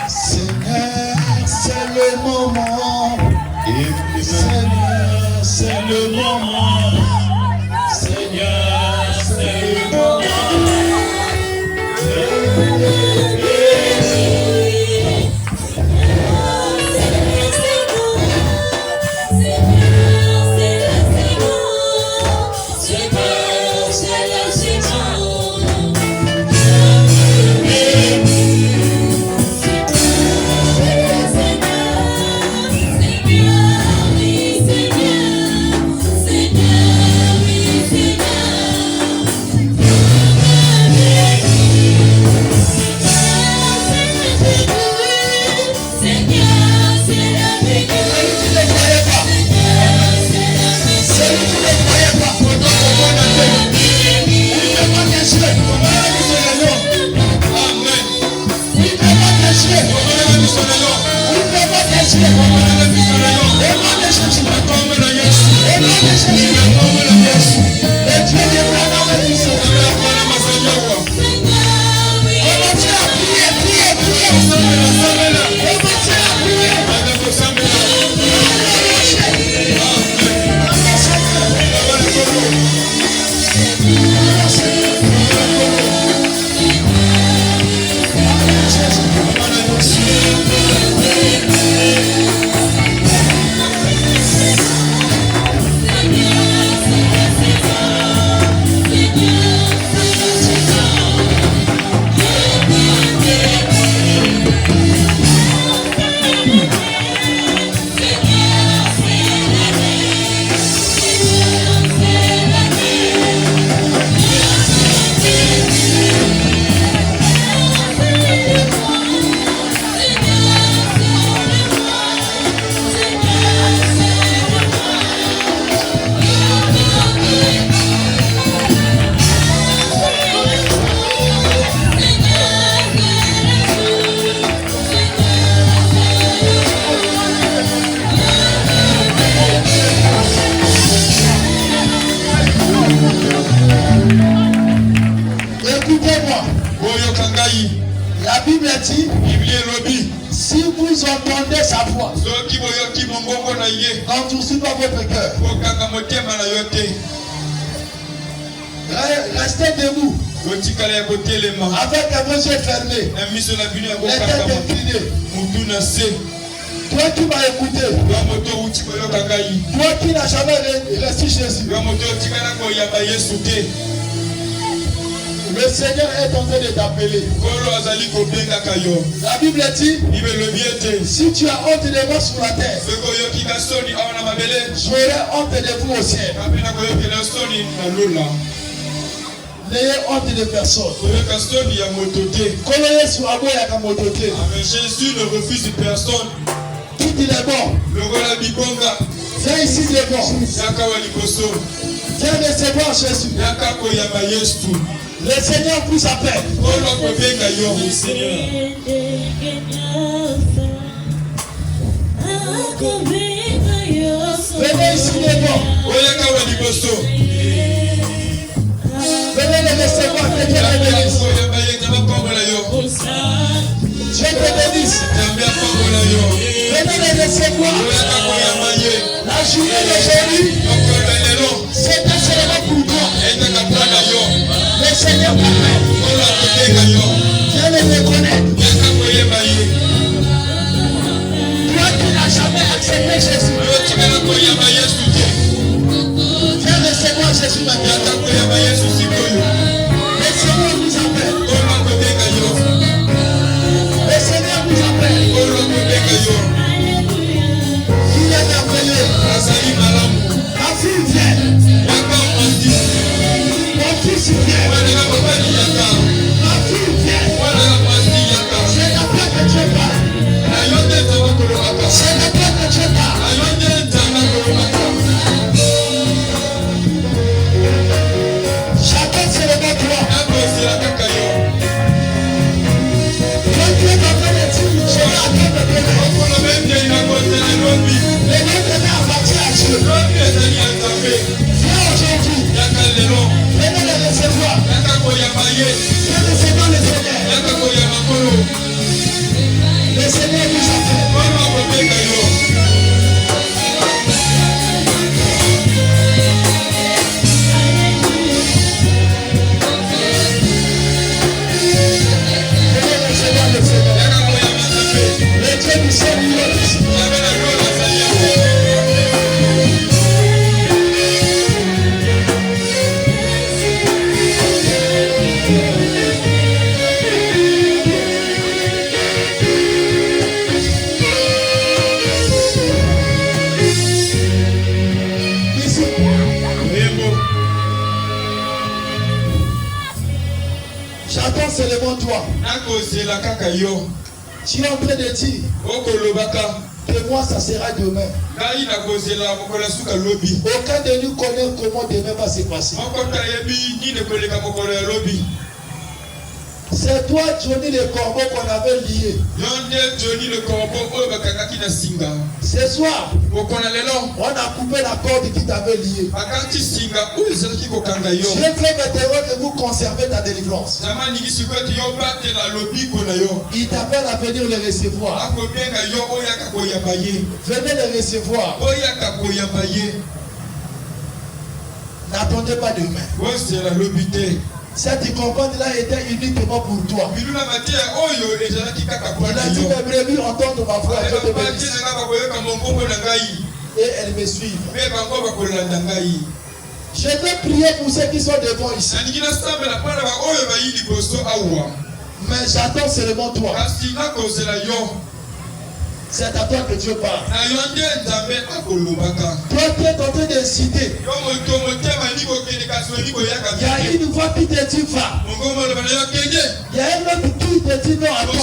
Seigneur, c'est le moment. Seigneur, c'est le moment. Seigneur, c'est le moment. La Bible dit, si vous entendez sa voix, n'endurcissez pas votre cœur. Restez debout. Avec vos yeux fermés, les têtes inclinées. Toi qui m'as écouté, toi qui n'as jamais reçu Jésus, le Seigneur est en train de t'appeler. La Bible dit, si tu as honte de moi sur la terre, j'aurai honte de vous au ciel. N'ayez honte de personne. Jésus ne refuse personne. Tout il est bon. Viens ici devant. Viens recevoir Jésus. Le Seigneur vous appelle. Venez ici devant. Venez le recevoir. Que Dieu le bénisse. Dieu te bénisse. Venez le recevoir. La journée d'aujourd'hui, c'est un cérémonie pour toi. Le Seigneur t'appelle. Viens le reconnaître. accepter Jésus. Viens recevoir Jésus maintenant. Le Seigneur vous appelle. Le Seigneur vous appelle. Il est merveilleux. Ma fille vient. Mon fils vient. Ma fille vient. C'est d'après que Dieu parle. C'est d'après que Dieu parle. Chacun se lève toi. Quand Dieu t'a fait le titre, je vais attendre de Dieu. Les nôtres appartiennent à Dieu. Viens aujourd'hui. Venez le recevoir. Viens recevoir le Seigneur. Le Seigneur nous appelle. Venez recevoir le Seigneur. Le Dieu du ciel, il est ici. Ici. J'attends seulement toi. Tu es en train de dire que moi ça sera demain. Aucun de nous connaît comment demain va se passer. C'est toi, Johnny le corbeau, qu'on avait lié. Ce soir, on a coupé la corde qui t'avait lié. Je vais que vous conservez ta délivrance. Il t'appelle à venir le recevoir. Venez le recevoir. N'attendez pas demain. Cette commande-là était uniquement pour toi. Il a dit mes brebis entendent ma voix, je te bénisse. Et elles me suivent. Je vais prier pour ceux qui sont devant ici. Mais j'attends seulement toi. C'est à toi que Dieu parle. Toi tu es en train de citer. Il y a une voix qui te dit va. Il y a une autre qui te dit non, attends.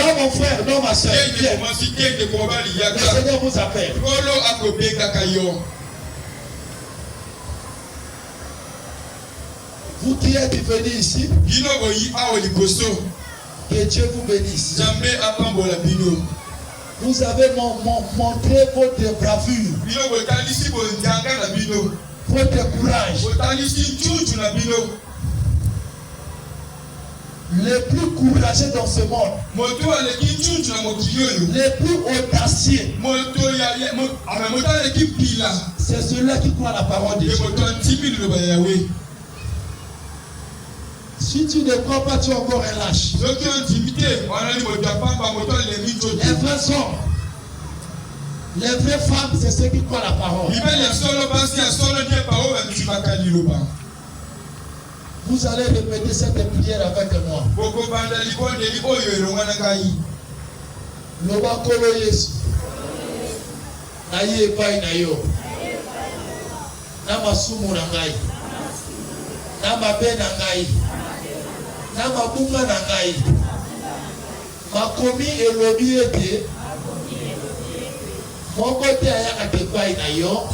Non mon frère, non ma soeur. Viens. Le Seigneur vous appelle. Vous qui êtes venus ici, que Dieu vous bénisse. Vous avez montré votre bravure, votre courage. Les plus courageux dans ce monde, les plus audacieux, c'est ceux-là qui croient la parole de Dieu. Si tu ne crois pas, tu es encore un lâche. Les vrais hommes, les vraies femmes, c'est ceux qui croient la parole. Vous allez répéter cette prière avec moi. Loba kolo Yesu. Na ye pai na yo. Na masumu na ngai. Na mabe na ngai. Na mabunga na ngai. Makomi elobi ete. Moko te ayaka te pai na yo.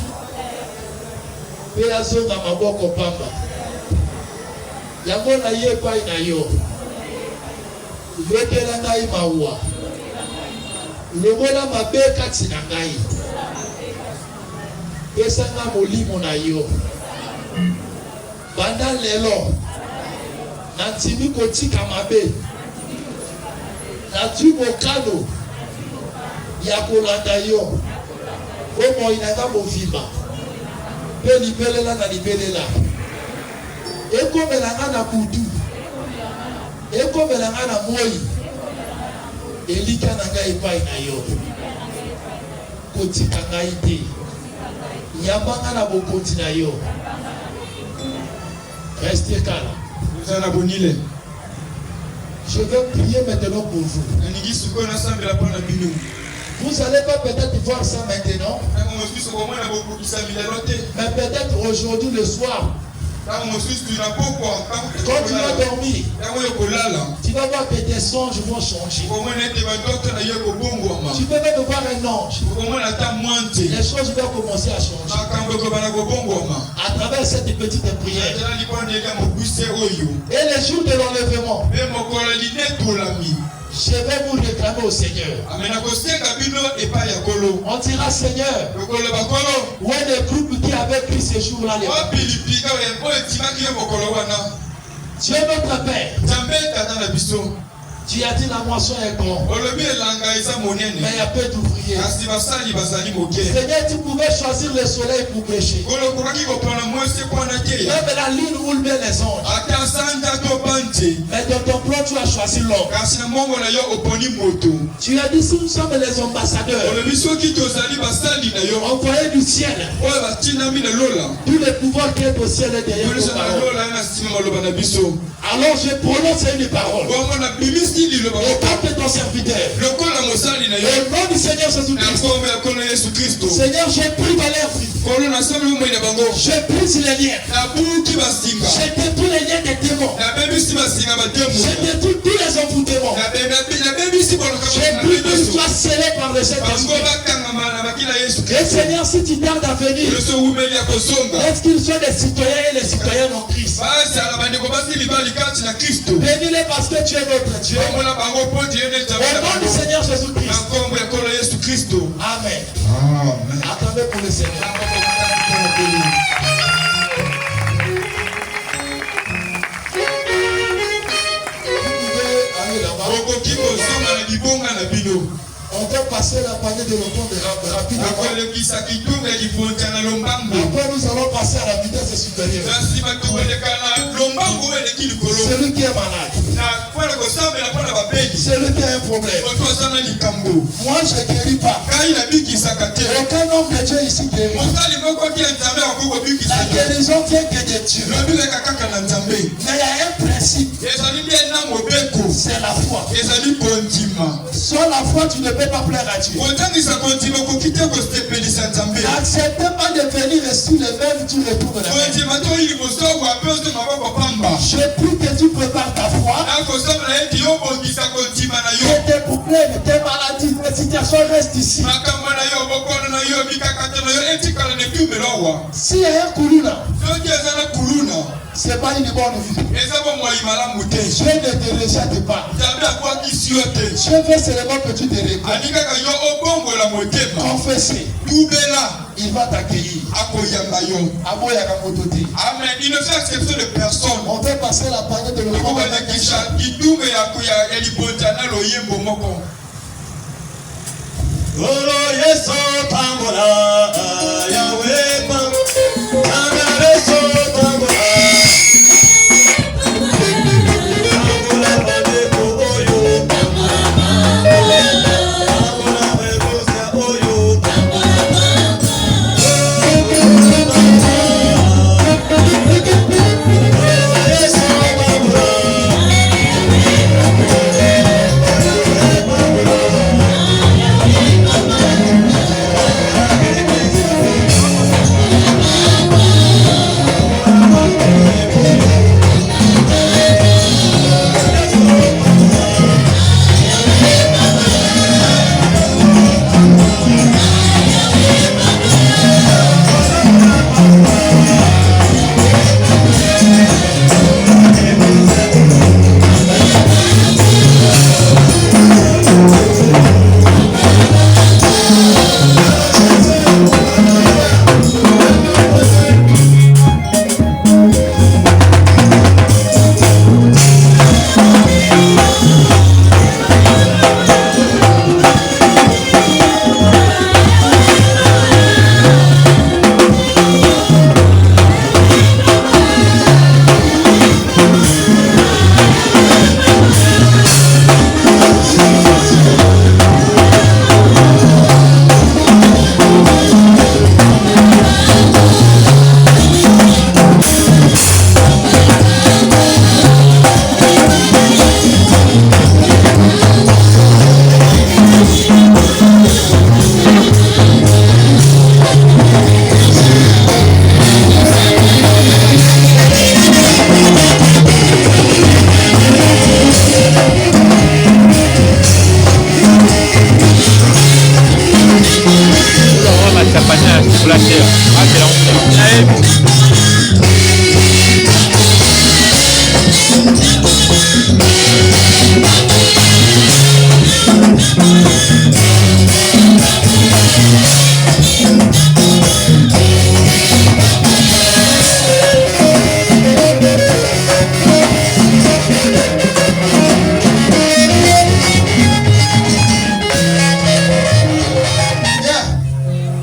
Pe azonga maboko pamba. Yango na ye pai na yo. Yokela ngai maua. Lobola mabe kati na ngai. Pesa nga molimo na yo. Banda lelo. Nantimi kotika mabe. Natu mokano. Ya kolanda yo. Omo inanga mofima. Pe libelela na libelela. Eko melanga na kudu. Eko melanga na moi. Elika na ngai pai na yo. kotika ngai te. Yambanga na bokonzi na yo. Restez calme. Je vais prier maintenant pour vous. Vous n'allez pas peut-être voir ça maintenant. Mais peut-être aujourd'hui le soir. Quand tu vas dormir, tu vas voir que tes songes vont changer. Tu peux même voir un ange. Les choses vont commencer à changer. À travers cette petite prière. Et les jours de l'enlèvement, je vais vous réclamer au Seigneur. On dira Seigneur, où est le groupe qui avait pris ces jours-là? Tu es notre Père. Tu as dit la moisson est grande, mais il y a peu d'ouvriers. Seigneur, tu pouvais choisir le soleil pour pécher. Même la lune roule bien les anges. Mais dans ton plan, tu as choisi l'homme. Tu as dit si nous sommes les ambassadeurs envoyés du ciel, tous les pouvoirs qui est au ciel est derrière nos paroles. Alors je prononce une parole. Et comme ton serviteur, au nom du Seigneur Jésus-Christ, Seigneur, je prie dans l'air vie. Je brise les liens. Je détruis les liens des démons. Je détruis tous les envoûtements. Je prie qu'ils soient scellés par le Saint-Esprit. Et Seigneur, si tu tardes à venir, est-ce qu'ils sont des citoyens et les citoyens en Christ? Bénis-les parce que tu es notre Dieu. Au nom du Seigneur Jésus-Christ. Amen. Attendez pour le Seigneur. On peut passer la panier de l'automne rapidement. Après, nous allons passer à la vitesse supérieure. Celui qui est malade, celui qui a un problème. Moi, je ne guéris pas. Aucun homme de Dieu ici guérit. La guérison vient que de Dieu. Mais il y a un principe. C'est la foi. Sans la foi, tu ne peux pas plaire à Dieu. N'acceptez pas de venir et sous les mêmes, tu retrouves la main. Je prie que tu prépares ta foi. Que tes problèmes, tes maladies, tes situations restent ici. S'il y a un koulouna, c'est pas une bonne vie. Dieu ne te rejette pas. Dieu veut seulement que tu te répondes. Confesser. Il va t'accueillir. Amen. Il ne fait exception de personne. On peut passer la parole de l'homme avec un chant.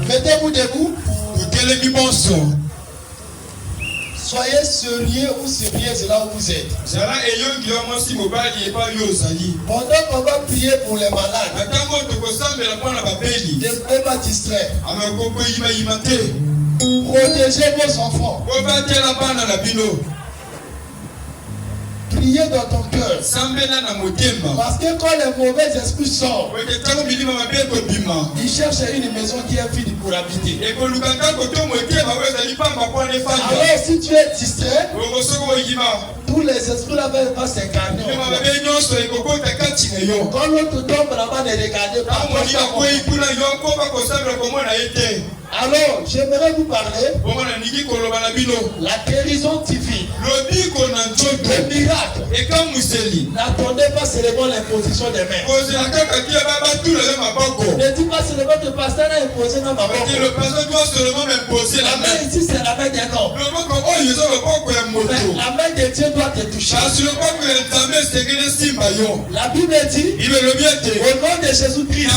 Mettez-vous debout. Soyez sérieux ou sérieuse là où vous êtes. Pendant qu'on va prier pour les malades, ne soyez pas distrait. Protégez vos enfants. Priez dans ton cœur. Parce que quand les mauvais esprits sortent, ils cherchent une maison qui est vide pour habiter. Alors si tu es distrait, tous les esprits là-bas vont s'incarner. Quand l'autre tombe là-bas, ne regardez pas. Alors, j'aimerais vous parler la guérison divine, le miracle. N'attendez pas seulement l'imposition des mains. Ne dites pas seulement que le pasteur a imposé dans ma main. La main ici, c'est la main d'un homme. La main de Dieu doit te toucher. La Bible dit, au nom de Jésus-Christ,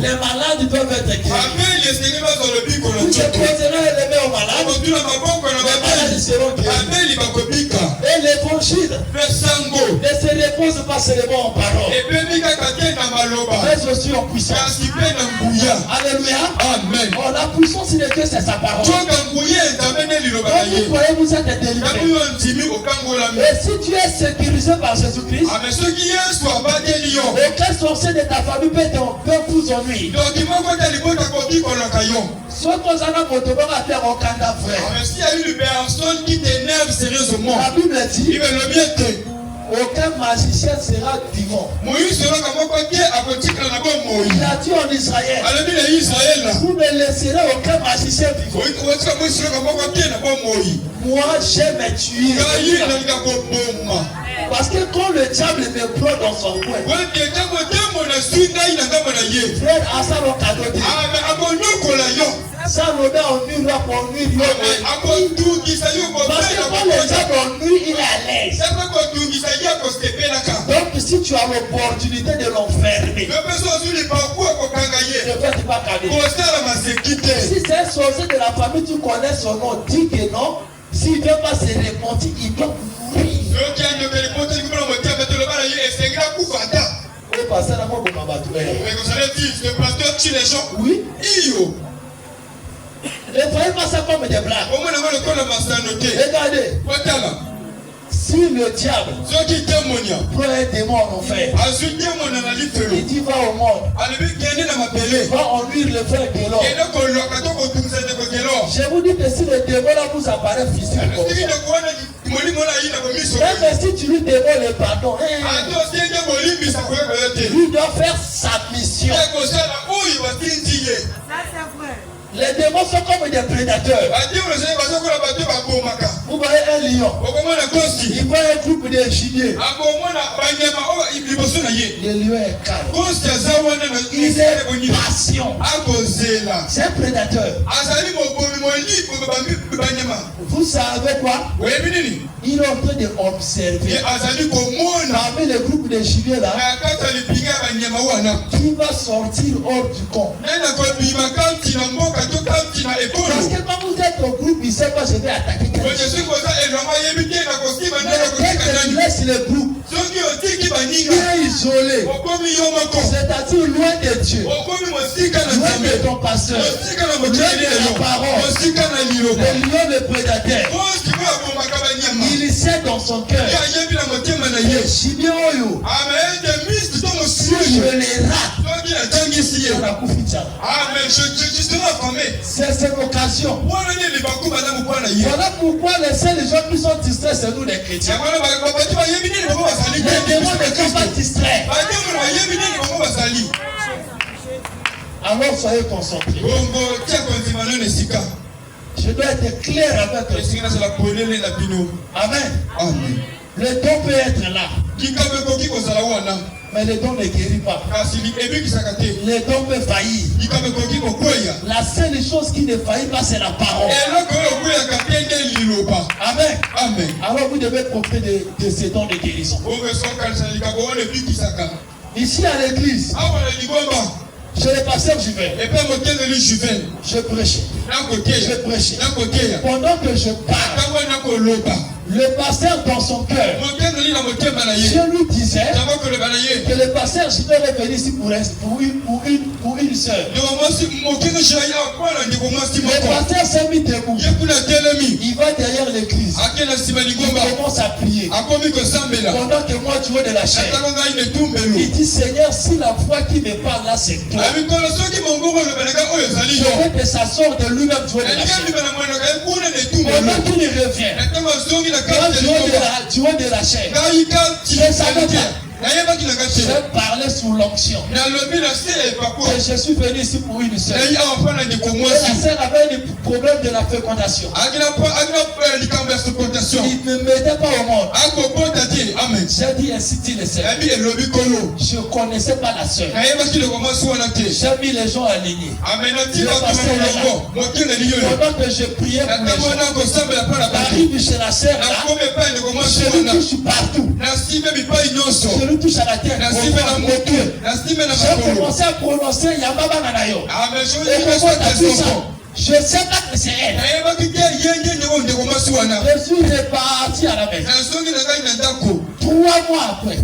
les malades doivent être guéris. Vous déposerez les mains aux malades, les malades seront guéris. Et l'évangile ne se repose pas seulement en parole, mais aussi en puissance. Alléluia. Amen. Oh, la puissance de Dieu, c'est sa parole. Quand vous croyez, vous êtes délivré. Et si tu es sécurisé par Jésus-Christ, aucun sorcier de ta famille peut vous ennuyer. Soit qu'on a faire aucun frère. S'il y a une personne qui t'énerve sérieusement, la Bible dit, aucun magicien sera vivant. Il a dit en Israël, vous ne laisserez aucun magicien vivant. Moi, j'aime tuer. Parce que quand le diable me prend dans son coin, frère, à ça le cadeau dit, ça le met en nuit, pour nuit. Parce que quand le diable ennuie, il est à l'aise. Donc si tu as l'opportunité de l'enfermer, ne faites pas cadeau. Si c'est un sorcier de la famille, tu connais son nom, dis que non. S'il ne veut pas se repentir, il doit mourir. Le pasteur tue les gens. Oui. Ne voyez pas ça comme des blagues. Regardez. Si le diable prend un démon en enfer, il dit va au monde, va ennuyer le frère Guélor. Je vous dis que si le démon là vous apparaît physiquement, même si tu lui demandes le pardon, lui doit faire sa mission. Les démons sont comme des prédateurs. Vous voyez un lion, il voit un groupe de gibier. Le lion est calme. Il est patient. C'est un prédateur. Vous savez quoi? Il est en train d'observer parmi les groupes de gibier là qui va sortir hors du camp. Parce que quand vous êtes au groupe, il ne sait pas je vais attaquer quelqu'un. Mais dès que tu laisses le groupe, il est isolé. C'est-à-dire loin de Dieu, loin de ton pasteur, loin de la parole. Le lion, le prédateur, il sait dans son cœur. Si je les rate, c'est cette occasion. Voilà pourquoi les seuls gens qui sont distraits, c'est nous les chrétiens. Les démons ne sont pas distraits. Alors soyez concentrés. Je dois être clair avec eux. Amen. Amen. Le don peut être là. Mais le don ne guérit pas. Le don peut faillir. La seule chose qui ne faillit pas, c'est la parole. Amen. Amen. Alors vous devez profiter de ces dons de guérison. Ici à l'église, chez le pasteur Juven, je prêchais. Pendant que je parle, le pasteur dans son cœur, je lui disais que le pasteur Juven est venu ici pour une soeur. Le pasteur s'est mis debout. Il va derrière l'église. Il commence à prier. Pendant que moi je vois de la chair. Il dit Seigneur, si la foi qui me parle là c'est toi, je veux que ça sorte de lui-même jouer de la chair. Pendant qu'il revient, quand tu vois de la chair, je ne savais pas. Je parlais sous l'onction. Et je suis venu ici pour une soeur. Et la soeur avait un problème de la fécondation. Il ne mettait pas au monde. J'ai dit ainsi dit le Seigneur. Je ne connaissais pas la soeur. J'ai mis les gens alignés. Pendant que je priais pour les gens, j'arrive chez la soeur là, je lui touche partout. Je lui touche à la tête. J'ai commencé à prononcer Yababa Nanayo. Et comment t'as tout ça? Je ne sais pas que c'est elle. Je suis reparti à la maison. 3 mois après,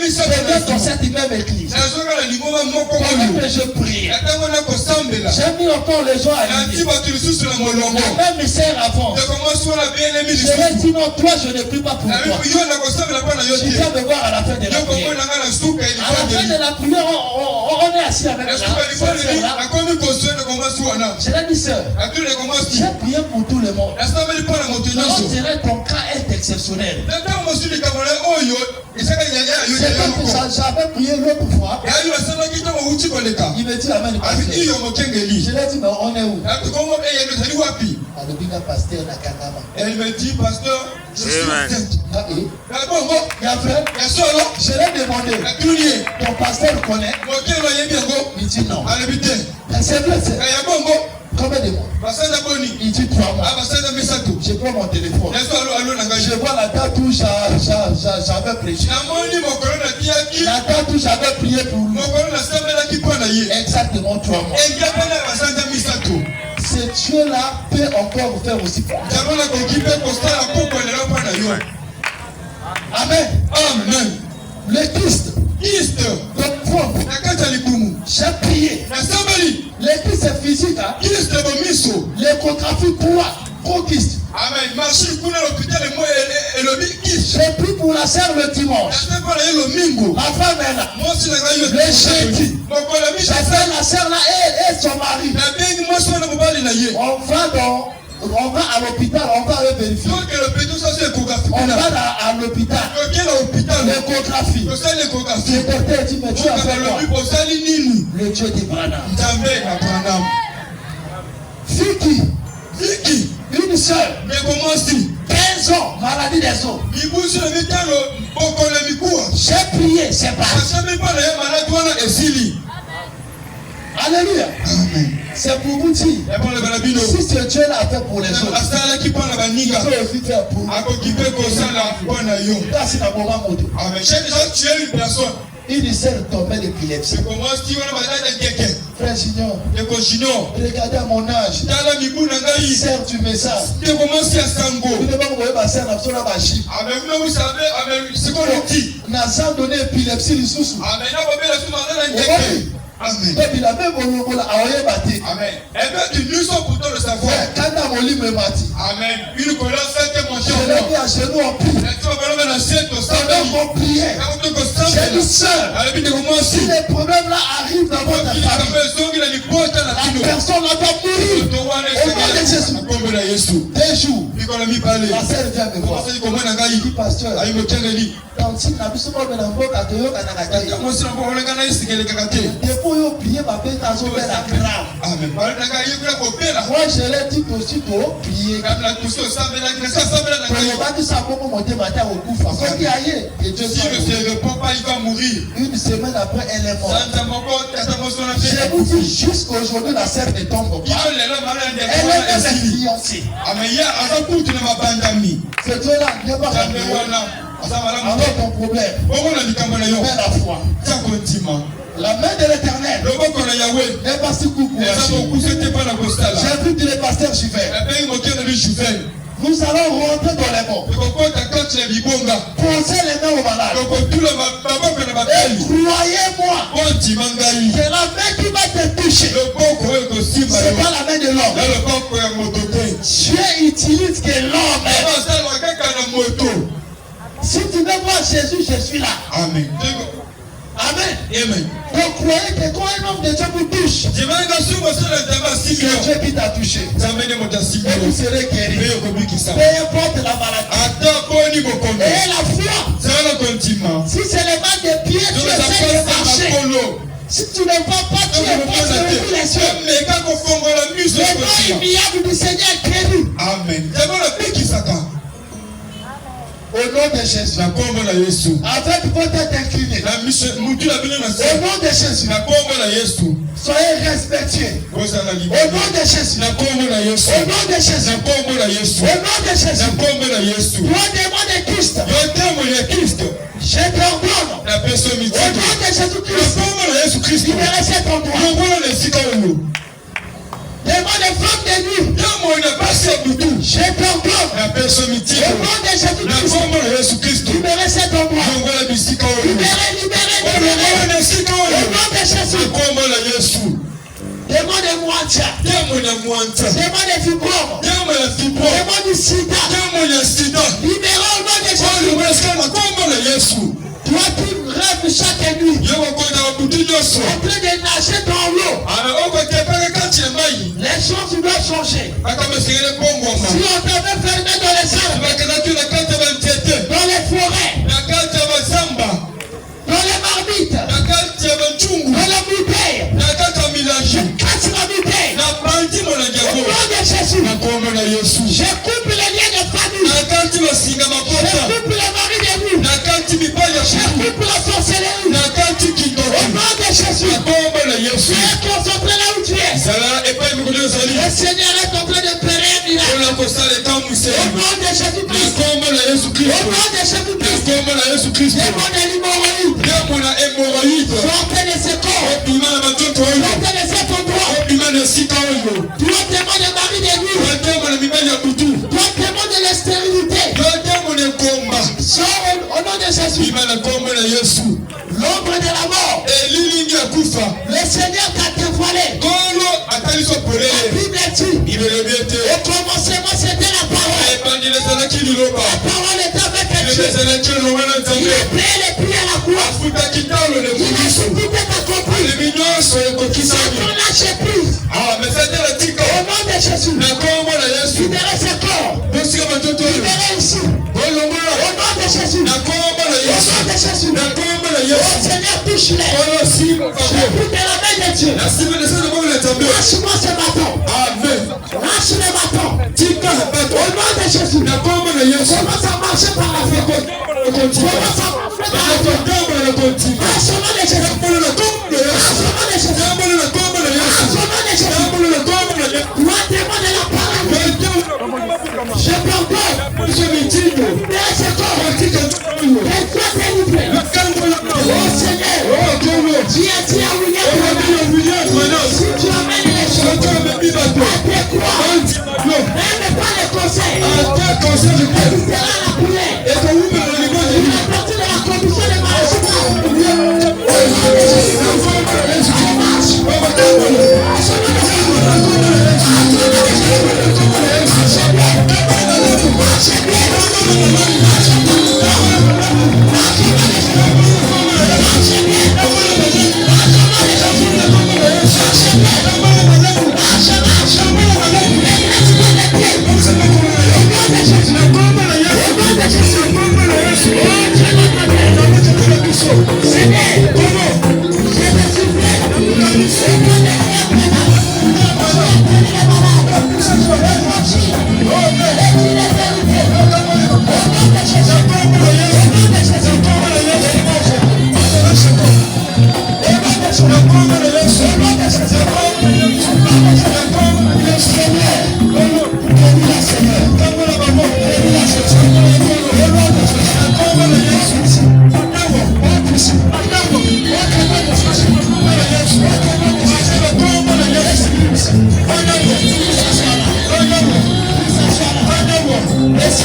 j'étais dans cette même église. Pendant que je priais, j'ai mis encore les gens à l'île. La même sœur avant. Je lui ai dit non, toi je ne prie pas pour toi. Je viens me voir à la fin de la prière. À la fin de la prière, on est assis avec la sœur là. Je l'ai dit sœur, j'ai prié pour tout le monde. On dirait ton cas est exceptionnel. J'avais prié l'autre fois. Il me dit amen. Je l'ai dit mais on est où? Elle me dit pasteur, je suis je l'ai demandé. Ton pasteur connaît? Il dit non. C'est vrai, c'est. Combien de mois? Il dit 3 mois. Je prends mon téléphone. Je vois la date où j'avais prêché. La date où j'avais prié pour lui. Exactement 3 mois. Ce Dieu-là peut encore vous faire aussi pour Amen. Amen. Le Christ. Donc, j'ai prié. L'église est physique. Hein? L'échographie 3. Christ. Amen. J'ai pris pour la sœur le dimanche. Ma femme est là. Le jeudi. J'ai fait la sœur là et son mari. On va à l'hôpital, on va vérifier. On va à l'hôpital. L'échographie. Le docteur dit, mais tu as fait quoi? Le Dieu d'Abraham. Vicky. Une soeur. 15 ans, maladie des os. J'ai prié, c'est pas. Alléluia. Amen. C'est pour vous dire. Si ce Dieu l'a fait pour les autres, il peut aussi faire pour nous. Amen. J'ai déjà tué une personne. Une seule tombée d'épilepsie. Frère Junior, regardez à mon âge. Sers du message. Vous ne pouvez pas voir ma sœur, vous savez donné épilepsie, les sous. Amen. Amen. Il a même Amen. Eh bien, tu nous sommes pourtant le savoir. Amen. Une colère, c'est mon chien. Je l'ai mis à genoux en prière. J'ai dit, sœur, si les problèmes là arrivent dans votre famille, la personne là doit mourir. Au nom de Jésus. 2 jours. La sœur vient me voir. Il dit, pasteur, quand il n'a plus souvent de l'envoi, quand il y a depuis il a prié, ma bête a sauvé la grave. Moi, je l'ai dit aussitôt, prier. Pour le bas de sa pomme, monter matin au coup. Quand il y a et Dieu ne répond pas, il va mourir. Une semaine après, elle est morte. Je vous dis jusqu'aujourd'hui, la sœur ne tombe pas. Elle est même fiancée. C'est Dieu-là, n'est pas alors ton problème, fais la foi. La main de l'Éternel n'est pas si court pour agir. J'ai vu que le pasteur Juven. Nous allons rentrer dans les morts. Posez les mains aux malades. Et croyez-moi, c'est la main qui va te toucher. C'est pas la main de l'homme. Dieu utilise que l'homme. Si tu veux voir Jésus, je suis là. Amen. Amen. Amen. Donc croyez que quand un homme de Dieu vous touche, c'est Dieu qui t'a touché. Et vous serez guéri. Peu importe la maladie. Et la foi. Si c'est les mains des pieds, tu essaies de marcher. Si tu ne vas pas, tu es pas sur les cieux. Le nom immuable du Seigneur est guéri. Amen. Au nom de Jésus. Avec votre tête inclinée. Au nom de Jésus. Soyez respectueux. Au nom de Jésus. Au nom de Jésus. Au nom de Jésus. Toi, démon de Christ. Je t'ordonne. Au nom de Jésus-Christ. Libérez cet endroit. Démon de femme de nuit. Je t'ordonne. Au nom de Jésus-Christ. Libérez cet endroit. Libérez. Au nom de Jésus. Démon de moitia. Démon de fibrome. Démon du sida. Libérez au nom de Jésus. Toi qui rêves chaque nuit. En train de nager dans l'eau. Les choses doivent changer. Si on t'avait fermé dans les arbres, dans les forêts, dans les marmites, dans la bouteille, je casse la bouteille. Au nom de Jésus, je coupe les liens de famille. Je coupe les maris de nuit. Je coupe la sorcellerie. Au nom de Jésus, tu es concentré là où tu es. Le Seigneur est en train de faire un miracle. Au nom de Jésus-Christ. Au nom de Jésus-Christ. Démon de l'hémorroïde. Sortez de ce corps. Sortez de cet endroit. Toi, démon de mari de nuit. Toi, démon de la stérilité. Sors au nom de Jésus. L'ombre de la mort. Le Seigneur t'a dévoilé. La Bible dit. Au commencement c'était la parole. La parole était avec Dieu. Il a payé les prix à la croix. Il a subi d'être accompli. Satan lâche prise. Au nom de Jésus. Libérez ce corps. Libérez ici. Au nom de Jésus. Au nom de Jésus. Oh Seigneur, touche-les. Je prie de la main de Dieu. Lâche-moi ce bâton. Lâche le bâton. Au nom de Jésus. Commence à marcher par la foi. Commence à marcher par la foi. Lâche le nom de Jésus. Lâche le nom de Jésus. Lâche le nom de Jésus. Toi, démon de la parole. Je t'ordonne. Libère ce corps. Et toi, délivré. Oh Seigneur. Dis à William. Si tu amènes les choses. N'aime pas les conseils. Tu seras la prière. Il a parti de la commission de Yes.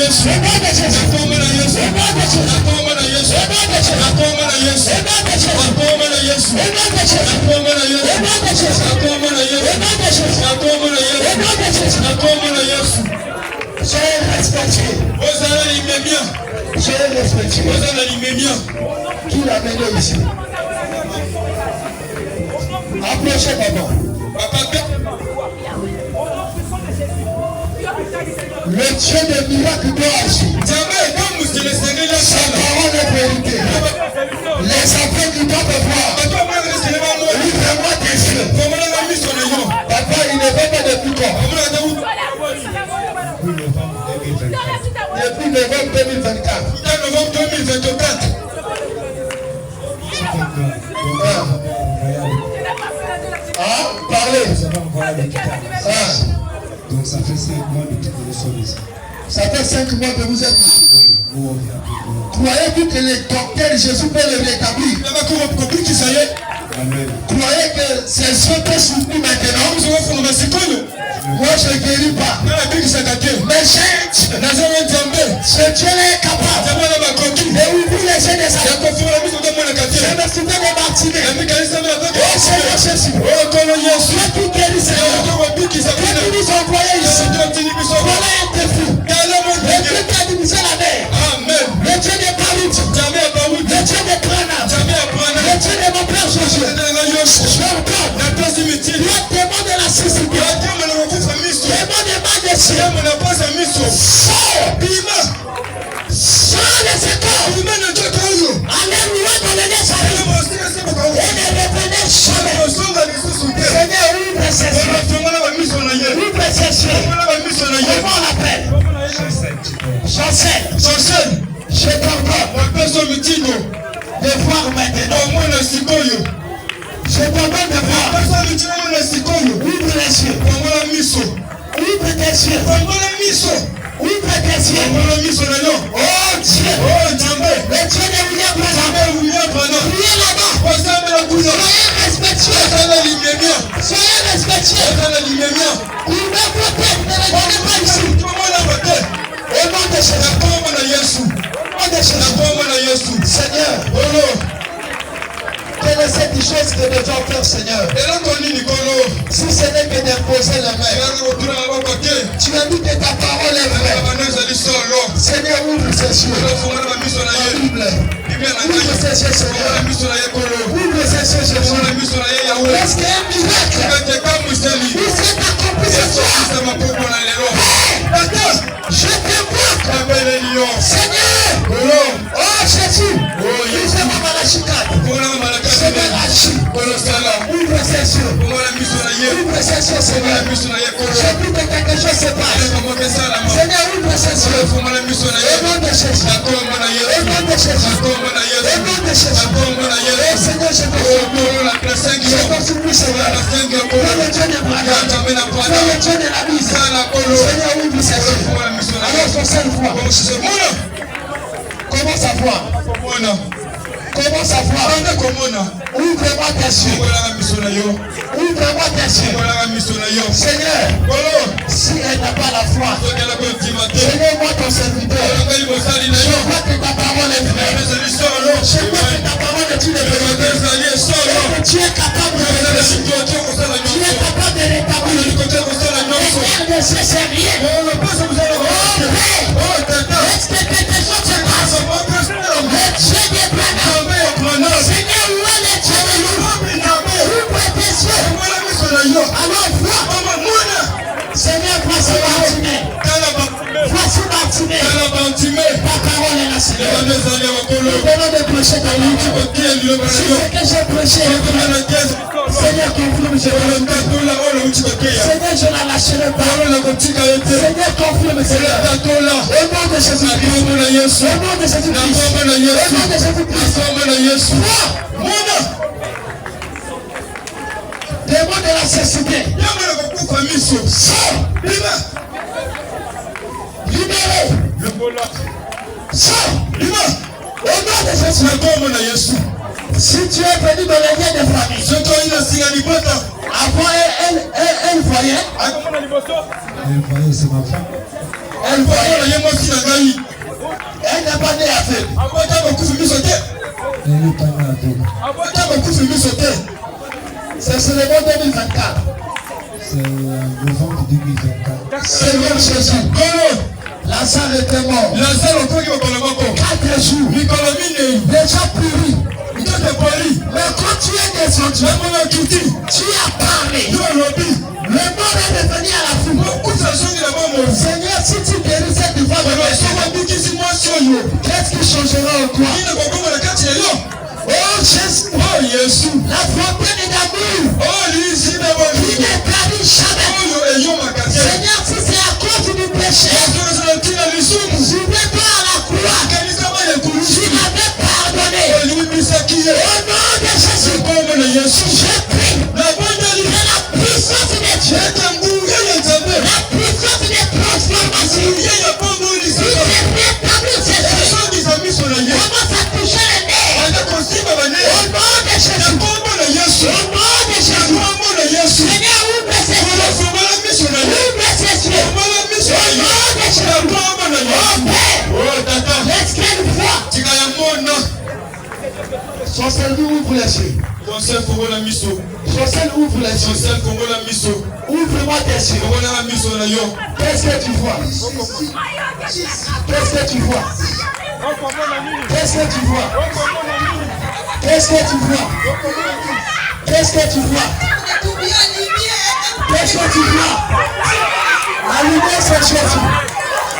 Yesu. Nakoma na Yesu. Nakoma na Yesu. Nakoma na Yesu. Nakoma na Yesu. Nakoma na Yesu. Nakoma na Yesu. Nakoma na Yesu. Nakoma na Yesu. Soyez respectés. Osana limemia. Soyez respectés. Osana limemia. Qui l'a mené ici? Approchez d'abord. Le Dieu des miracles doit agir. Sa parole est vérité. Les aveugles doivent voir. Ouvre-moi tes yeux. Papa, il ne veut pas de plus corps. Depuis novembre 2024. Parlez. Donc ça fait 5 mois depuis que nous sommes ici. Ça fait 5 mois que vous êtes ici. Oui, nous on vient. Croyez-vous que les docteurs Jésus peut le rétablir? Amen. Croyez que ces yeux peuvent soutenir maintenant? Moi je ne guéris pas. Mais ce Dieu est capable d'ouvrir les yeux des aveugles. Je me souviens des martyrs. Oh Seigneur Jésus. Toi qui guéris Seigneur. Toi qui nous envoyais ici. Voilà un défi. Le Dieu qui a divisé la mer. Amen. Le Dieu des Baroutes. Le Dieu des Prana. Le Dieu de mon père Josué. Je l'ordonne. Toi démon de la cécité. Démon de malédiction. Sors. Sors les écoles. Alléluia dans le nez. Et ne revenez jamais. Seigneur, ouvre ses yeux. Ouvre ses yeux. Comment on l'appelle? Chancel. Je t'ordonne de voir maintenant. Je t'ordonne de voir. Ouvre les yeux. Ouvre tes yeux. Ouvre tes yeux. Oh Dieu. Le Dieu de William Branham. Priez là-bas. Soyez respectueux. Ouvrez vos têtes. Ne les donnez pas ici. Au nom de Jésus. Seigneur. Quelle est cette chose que nous devons faire, Seigneur? Si ce n'est que d'imposer la main. Tu as dit que ta parole est vraie. Seigneur, ouvre ses yeux. La Bible. Ouvre ses yeux, Seigneur. Ouvre ses yeux, Jésus. Est-ce qu'il y a un miracle? Il s'est accompli ce soir. Je te vois. Seigneur. Oh Jésus. Ouvre ma chicane. Ouvre ses yeux. Ouvre ses yeux, Seigneur. Je prie que quelque chose se passe. Seigneur, ouvre ses yeux. Au nom de Jésus. Au nom de Jésus. Au nom de Jésus. Oh Seigneur, je te supplie, Seigneur. Fais le Dieu de Branham. Fais le Dieu de la mise. Seigneur, ouvre ses yeux. Alors son seul foi. Commence à voir. Commence à voir. Ouvre-moi tes yeux. Ouvre-moi tes yeux. Seigneur, si elle n'a pas la foi, Seigneur, moi ton serviteur, je vois que ta parole est vraie. Je vois que ta parole est une vérité. Et que tu es capable de rétablir. Tu es capable de rétablir. Et ne cesse rien. Est-ce que quelque chose se passe? Le Dieu des Branham. Seigneur, où est le Dieu de l'eau? Ouvre tes yeux. Alors vois. Seigneur, voici Bartimée. Ta parole est la Seigneur. Venons de prêcher ta lutte. Si c'est que j'ai prêché, Seigneur, confirme, je Seigneur, je la lâcherai pas. Seigneur, confirme, Seigneur. Au nom de Jésus-Christ. Au nom de Jésus-Christ. Au nom de Jésus-Christ. Démon de la cécité. Sors. Libéré. Sors. Au nom de Jésus. Si tu es venu dans les liens de famille, avant elle voyait. Elle voyait, c'est ma femme. Elle voyait le yémo si la gaï. Elle n'a pas né avec. Après, t'as beaucoup de sauter. Elle n'est pas née aveugle. Après, t'as beaucoup de sauter. C'est seulement 2024. C'est le ventre 2024. Seigneur Jésus. Lazare était mort. Lazare au premier au 4 jours. Déjà pourri. Mais quand tu es descendu, tu as parlé. Le monde est revenu à la foule. Seigneur, si tu guéris cette femme, qu'est-ce qui changera en toi? Oh Jésus, la fontaine d'amour qui ne tarit jamais. Seigneur, si c'est à cause du péché, je vais pas à la croix. Tu m'avais pardonné. Au nom de Jésus, je prie que la puissance de Dieu, la puissance de transformation, qui se rétablit Jésus, commence à toucher les nerfs. Au nom de Jésus, au nom de Jésus, Seigneur, ouvre ses yeux, ouvre ses yeux, au nom de Jésus, laisse qu'elle voie. Son cerveau ouvre les yeux. Son cerveau ouvre les yeux. Ouvre-moi tes yeux. Qu'est-ce que tu vois? Qu'est-ce que tu vois? Qu'est-ce que tu vois? Qu'est-ce que tu vois? Qu'est-ce que tu vois? Qu'est-ce que tu vois? La lumière c'est Jésus.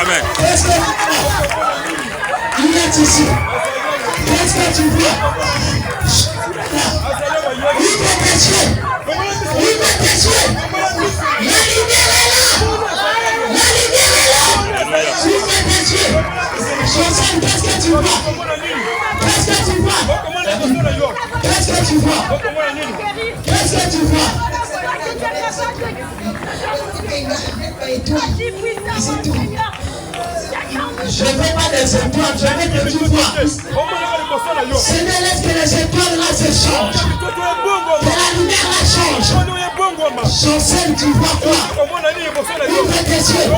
Amen. Qu'est-ce que tu vois? Il est ici. Qu'est-ce que tu vois? Ouvre tes yeux. Ouvre tes yeux. La lumière est là. La lumière est là. Ouvre tes yeux. Joseph, qu'est-ce que tu vois? Qu'est-ce que tu vois? Qu'est-ce que tu vois? Qu'est-ce que tu vois? Je ne veux pas des étoiles, je veux que tu vois. Seigneur, laisse que les étoiles là se changent. Que la lumière la change. Chancel, tu vois quoi? Ouvre tes yeux.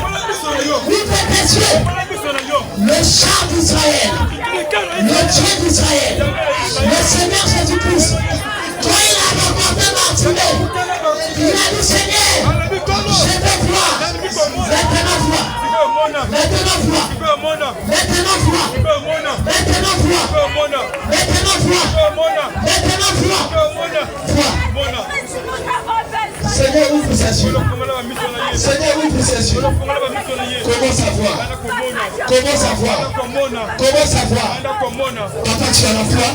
Ouvre tes yeux. Le char d'Israël. Le Dieu d'Israël. Le Seigneur Jésus-Christ. Quand il a rencontré Martinez, il a dit Seigneur, je te vois. Maintenant vois. Maintenant vois. Maintenant vois. Maintenant vois. Maintenant vois. Maintenant vois. Seigneur, ouvre ses yeux. Seigneur, ouvre ses yeux. Comment savoir? Comment savoir? Comment savoir? Papa, tu as la foi?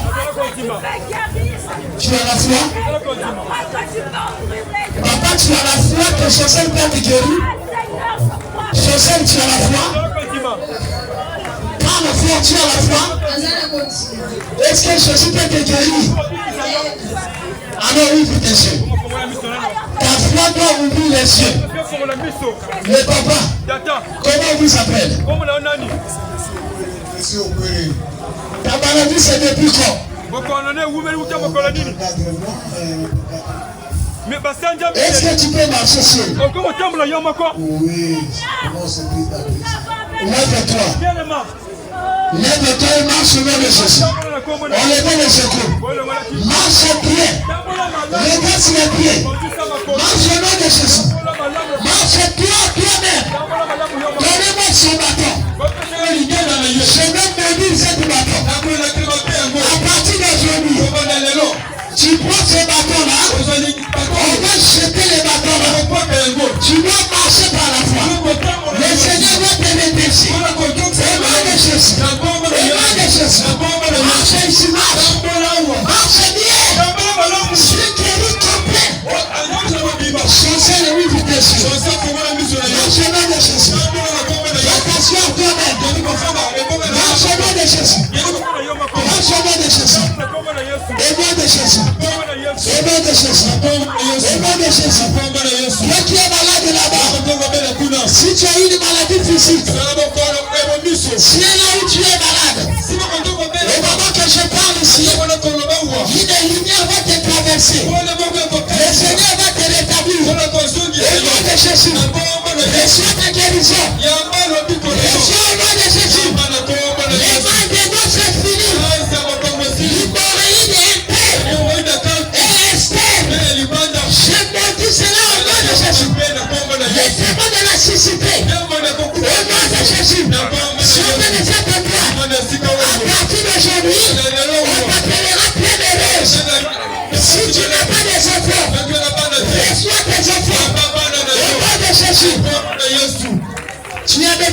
Tu as la foi? Papa, tu as la foi que Chancel peut te guérir? Chancel, tu as la foi? Quand la foi, tu as la foi? Est-ce que Jésus peut te guérir? Alors ouvre tes yeux. Ta foi doit ouvrir les yeux. Le papa, comment vous appelle? Ta maladie c'est depuis quand? Est-ce que tu peux marcher seul? Oui, comment se prie ta prise? Lève-toi. Lève-toi et marche au nom de Jésus. On lève les secours. Marche à pied. Regarde sur les pieds. Marche au nom de Jésus. Marche toi-même. Donnez-moi son bâton. Je vais mesurer cette bâton. À partir d'aujourd'hui, tu prends ce bâton-là. On va jeter les bâtons là. Tu dois marcher par la foi. Le Seigneur va te redresser. C'est moi de Jésus. Marche ici, marche bien. C'est guéri complet. Chancel, oui, vous dessus. Marche au nom de Jésus. Attention à toi-même. Marche au nom de Jésus. Marche au nom de Jésus. Au nom de Jésus. Au nom de Jésus. Au nom de Jésus. Toi qui es malade là-bas, si tu as une maladie physique, si là où tu es malade, au moment que je parle ici, une lumière va te traverser. Le Seigneur va te rétablir. Au nom de Jésus. Reçois ta guérison.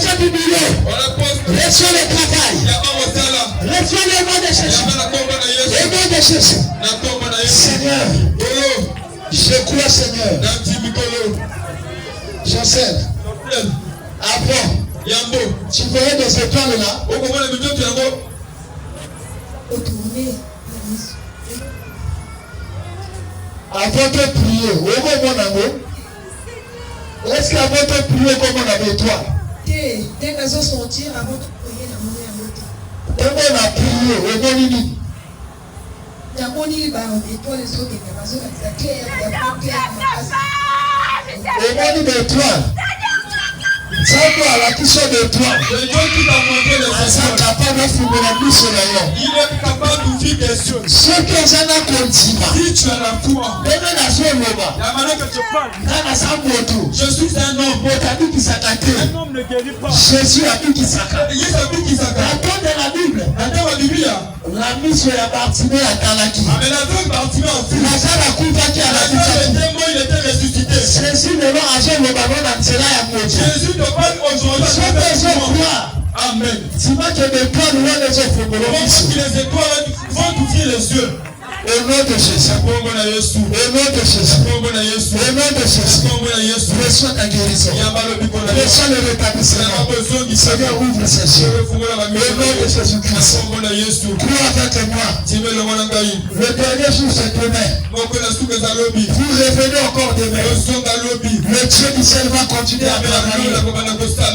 maison du boulot. Reçois le travail. Reçois le nom de Jésus. Le nom de Jésus. Seigneur, je crois, Seigneur. J'enseigne. Avant, tu verrais des étoiles là. Avant de prier, est-ce qu'avant de prier, comme on avait étoile? Dès qu'elles sont sorties, avant de prier, on a prié, on a dit. On a étoile. Ça doit la question de toi. Le Dieu qui t'a montré les étoiles. Il est capable d'ouvrir des cieux. Ce que j'ai n'a continue. Si tu as la foi. La manière que tu parles. Je suis un homme. Un homme ne guérit pas. Jésus a dit qu'il s'accorde. Il est celui qui s'accorde. Attends de la Bible. Attends la Bible. La mission est Bartimée à Talaki. Mais la veuve Bartimée en fou. Lazare a qui a la il était ressuscité. Jésus ne va agir le ballon dans cela et à Jésus te parle aujourd'hui. Amen. Tu vas te déprendre loin des autres. Les étoiles vont ouvrir les yeux. Au nom de Jésus. Au nom de Jésus. Au nom de Jésus. Reçois ta guérison. Reçois le rétablissement. Seigneur, ouvre ses yeux. Au nom de Jésus-Christ. Crois avec moi. Le dernier jour, c'est demain. Vous revenez encore demain. Le Dieu du ciel va continuer à travailler.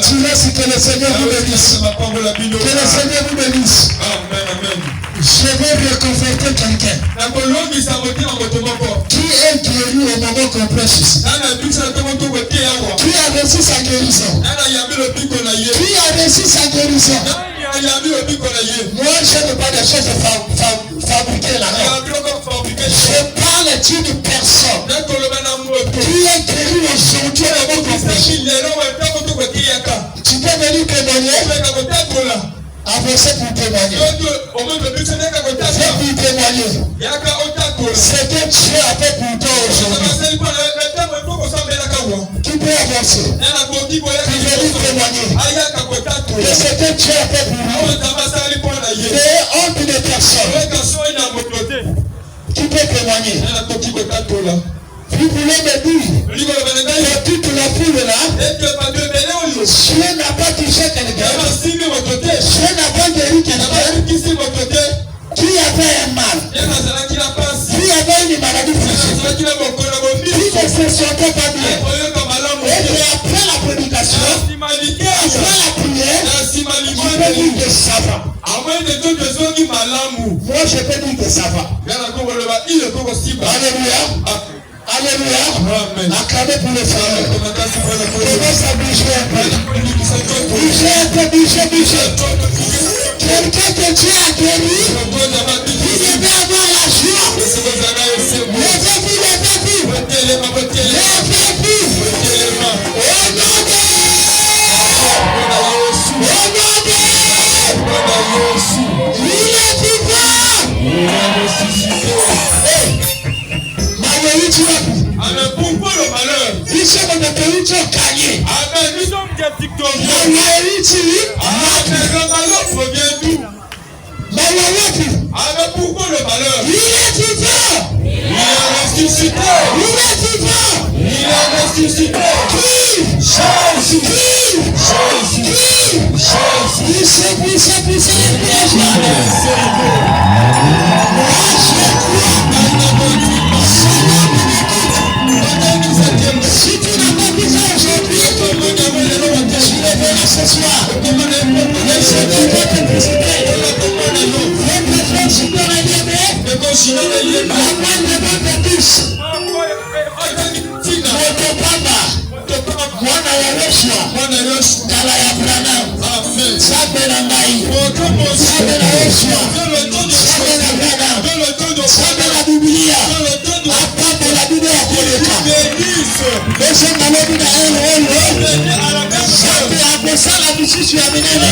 Tu laisses que le Seigneur vous bénisse. Que le Seigneur vous bénisse. Amen. Je vais réconforter quelqu'un qui est guéri au moment qu'on prêche ici. Qui a reçu sa guérison. Qui a reçu sa guérison. Moi, je n'ai pas de choses fabriquées là. Je parle d'une personne qui est guérie aujourd'hui au moment qu'on prêche. Tu peux venir témoigner. Avancez pour témoigner. C'est pour témoigner. C'est que Dieu a fait pour toi aujourd'hui. Qui peut avancer? Qui veut témoigner? Que c'est que Dieu a fait pour nous. C'est honte de personne. Qui peut témoigner? Vous voulez me dire que toute la foule là, Dieu n'a pas touché quelqu'un. Dieu n'a pas guéri quelqu'un qui avait un mal, qui avait une maladie physique, qui ne se sentait pas bien. Et puis après la prédication, après la prière, je peux dire que ça va. Moi je peux dire que ça va. Alléluia. Alléluia. Acclamez pour le Seigneur. Commence à bouger un peu. Bouger. Quelqu'un que Dieu a guéri, vous devez avoir la joie. Levez-vous. Pourquoi le malheur? Nous sommes des pays qui ont gagné. Amen. Nous sommes des victorieux. Amen. Le malheur provient d'où? Amen. Pourquoi le malheur? Il est vivant. Il est ressuscité. Si tu n'as pas vu ça aujourd'hui, tu verras ce soir. Le Seigneur va te visiter. Votre frère supérieur, la main de votre fils. Votre papa. Mwana ya Yoshua. Kala ya Branham. Sabe na Ngai. Sabe na Yoshua. Sabe na Branham. Sabe na Biblia. Apapa la Biblia ya Koleka. Ese malobi na elo. Sabe akosa la bisusu ya minene.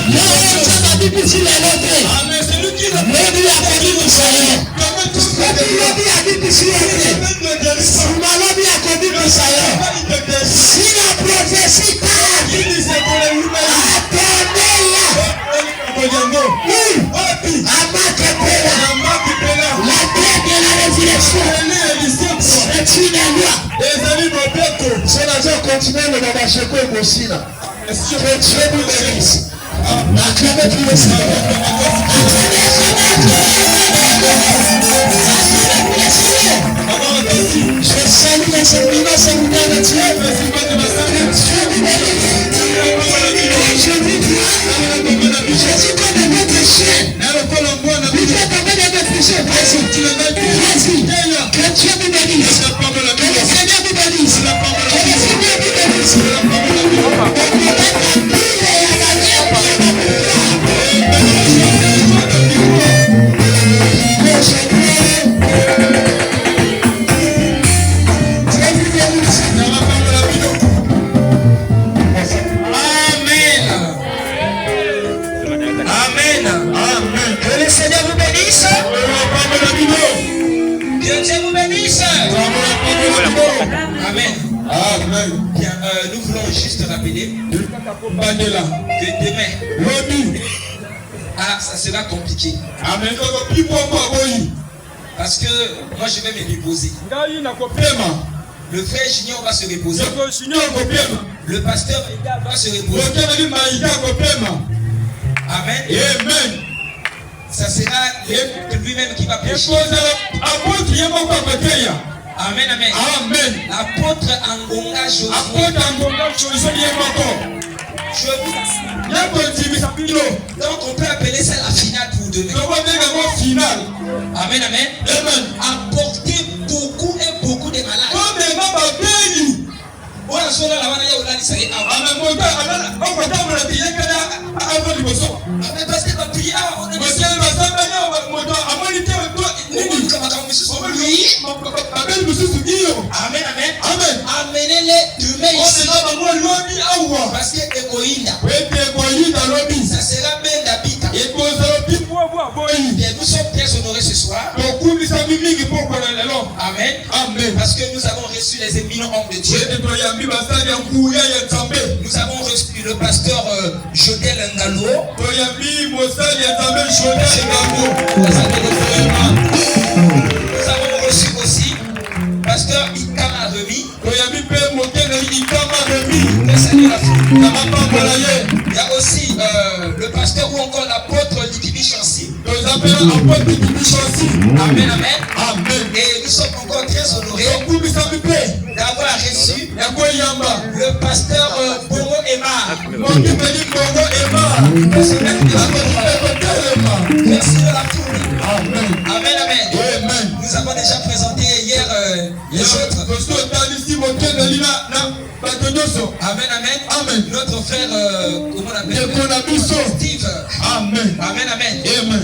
Leo sana bibisi la lote. Lobi ya kodimu sayo. Lobi ya bibisi ya minene. Malobi ya kodimu sayo. Si la prophétie part, continuer le Babacheko et Bossina. Que Dieu vous bénisse. Acclamez pour le Seigneur. Je salue les serviteurs serviteurs de Dieu. Que Dieu vous bénisse. Jésus connaît votre chaîne. Vous faites tomber dans votre péché. Vas-y. Que Dieu vous bénisse. Que le Seigneur vous bénisse. Que le Seigneur vous bénisse. Amen. Amen. Bien, nous voulons juste rappeler que demain, ça sera compliqué. Amen. Parce que moi je vais me reposer. Le frère Junior va se reposer. Le pasteur va se reposer. Amen. Amen. Ça sera lui-même qui va prêcher. Amen, amen. Amen. Apôtre Angonga Josué. Donc on peut appeler ça la finale pour demain. Amen, amen. Amen. Apporter beaucoup et beaucoup de malades. Amen, amen. Amen. Amenez-les demain ici. Parce que ça sera bien d'habiter. Nous sommes très honorés ce soir. Amen. Amen. Parce que nous avons reçu les éminents hommes de Dieu. Nous avons reçu le pasteur Jodel Ngalo. Nous avons reçu aussi pasteur Ikama Remi. Il y a aussi le pasteur ou encore l'apôtre Lidimi Chancy. Amen, amen. Et nous sommes encore très honorés d'avoir reçu le pasteur Bongo Emma. Merci de la foule. Amen, amen. Nous avons déjà présenté hier les autres. Amen, amen. Amen. Notre frère, comment on appelle Steve. Amen. Amen, amen.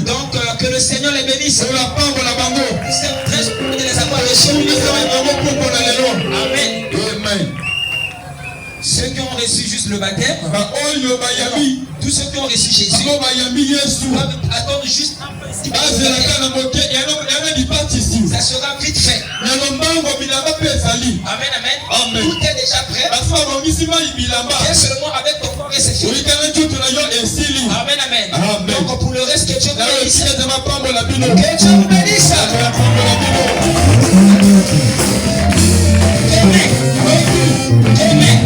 Donc que le Seigneur les bénisse. Nous sommes très heureux de les avoir reçus. Amen. Amen. Ceux qui ont reçu juste le baptême, tous ceux qui ont reçu Jésus, doivent attendre juste un petit peu. Ça sera vite fait. Amen, amen. Tout est déjà prêt. Viens seulement avec ton corps et c'est fini. Amen, amen. Donc pour le reste, que Dieu vous bénisse. Que Dieu vous bénisse. Demain,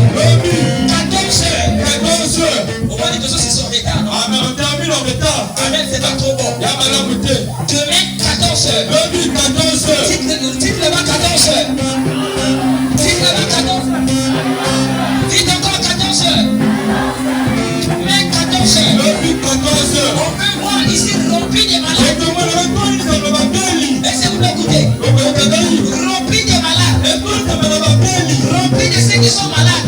14 heures. Au moins les deux autres, c'est sur retard, non? Amen, c'est pas trop bon. Demain, 14 heures. Dites le bas 14 heures. Dites le bas 14 heures. Dites encore 14 heures. Demain, 14 heures. On peut voir ici rempli des malades. Est-ce que vous m'écoutez? Rempli des malades. Rempli de ceux qui sont malades.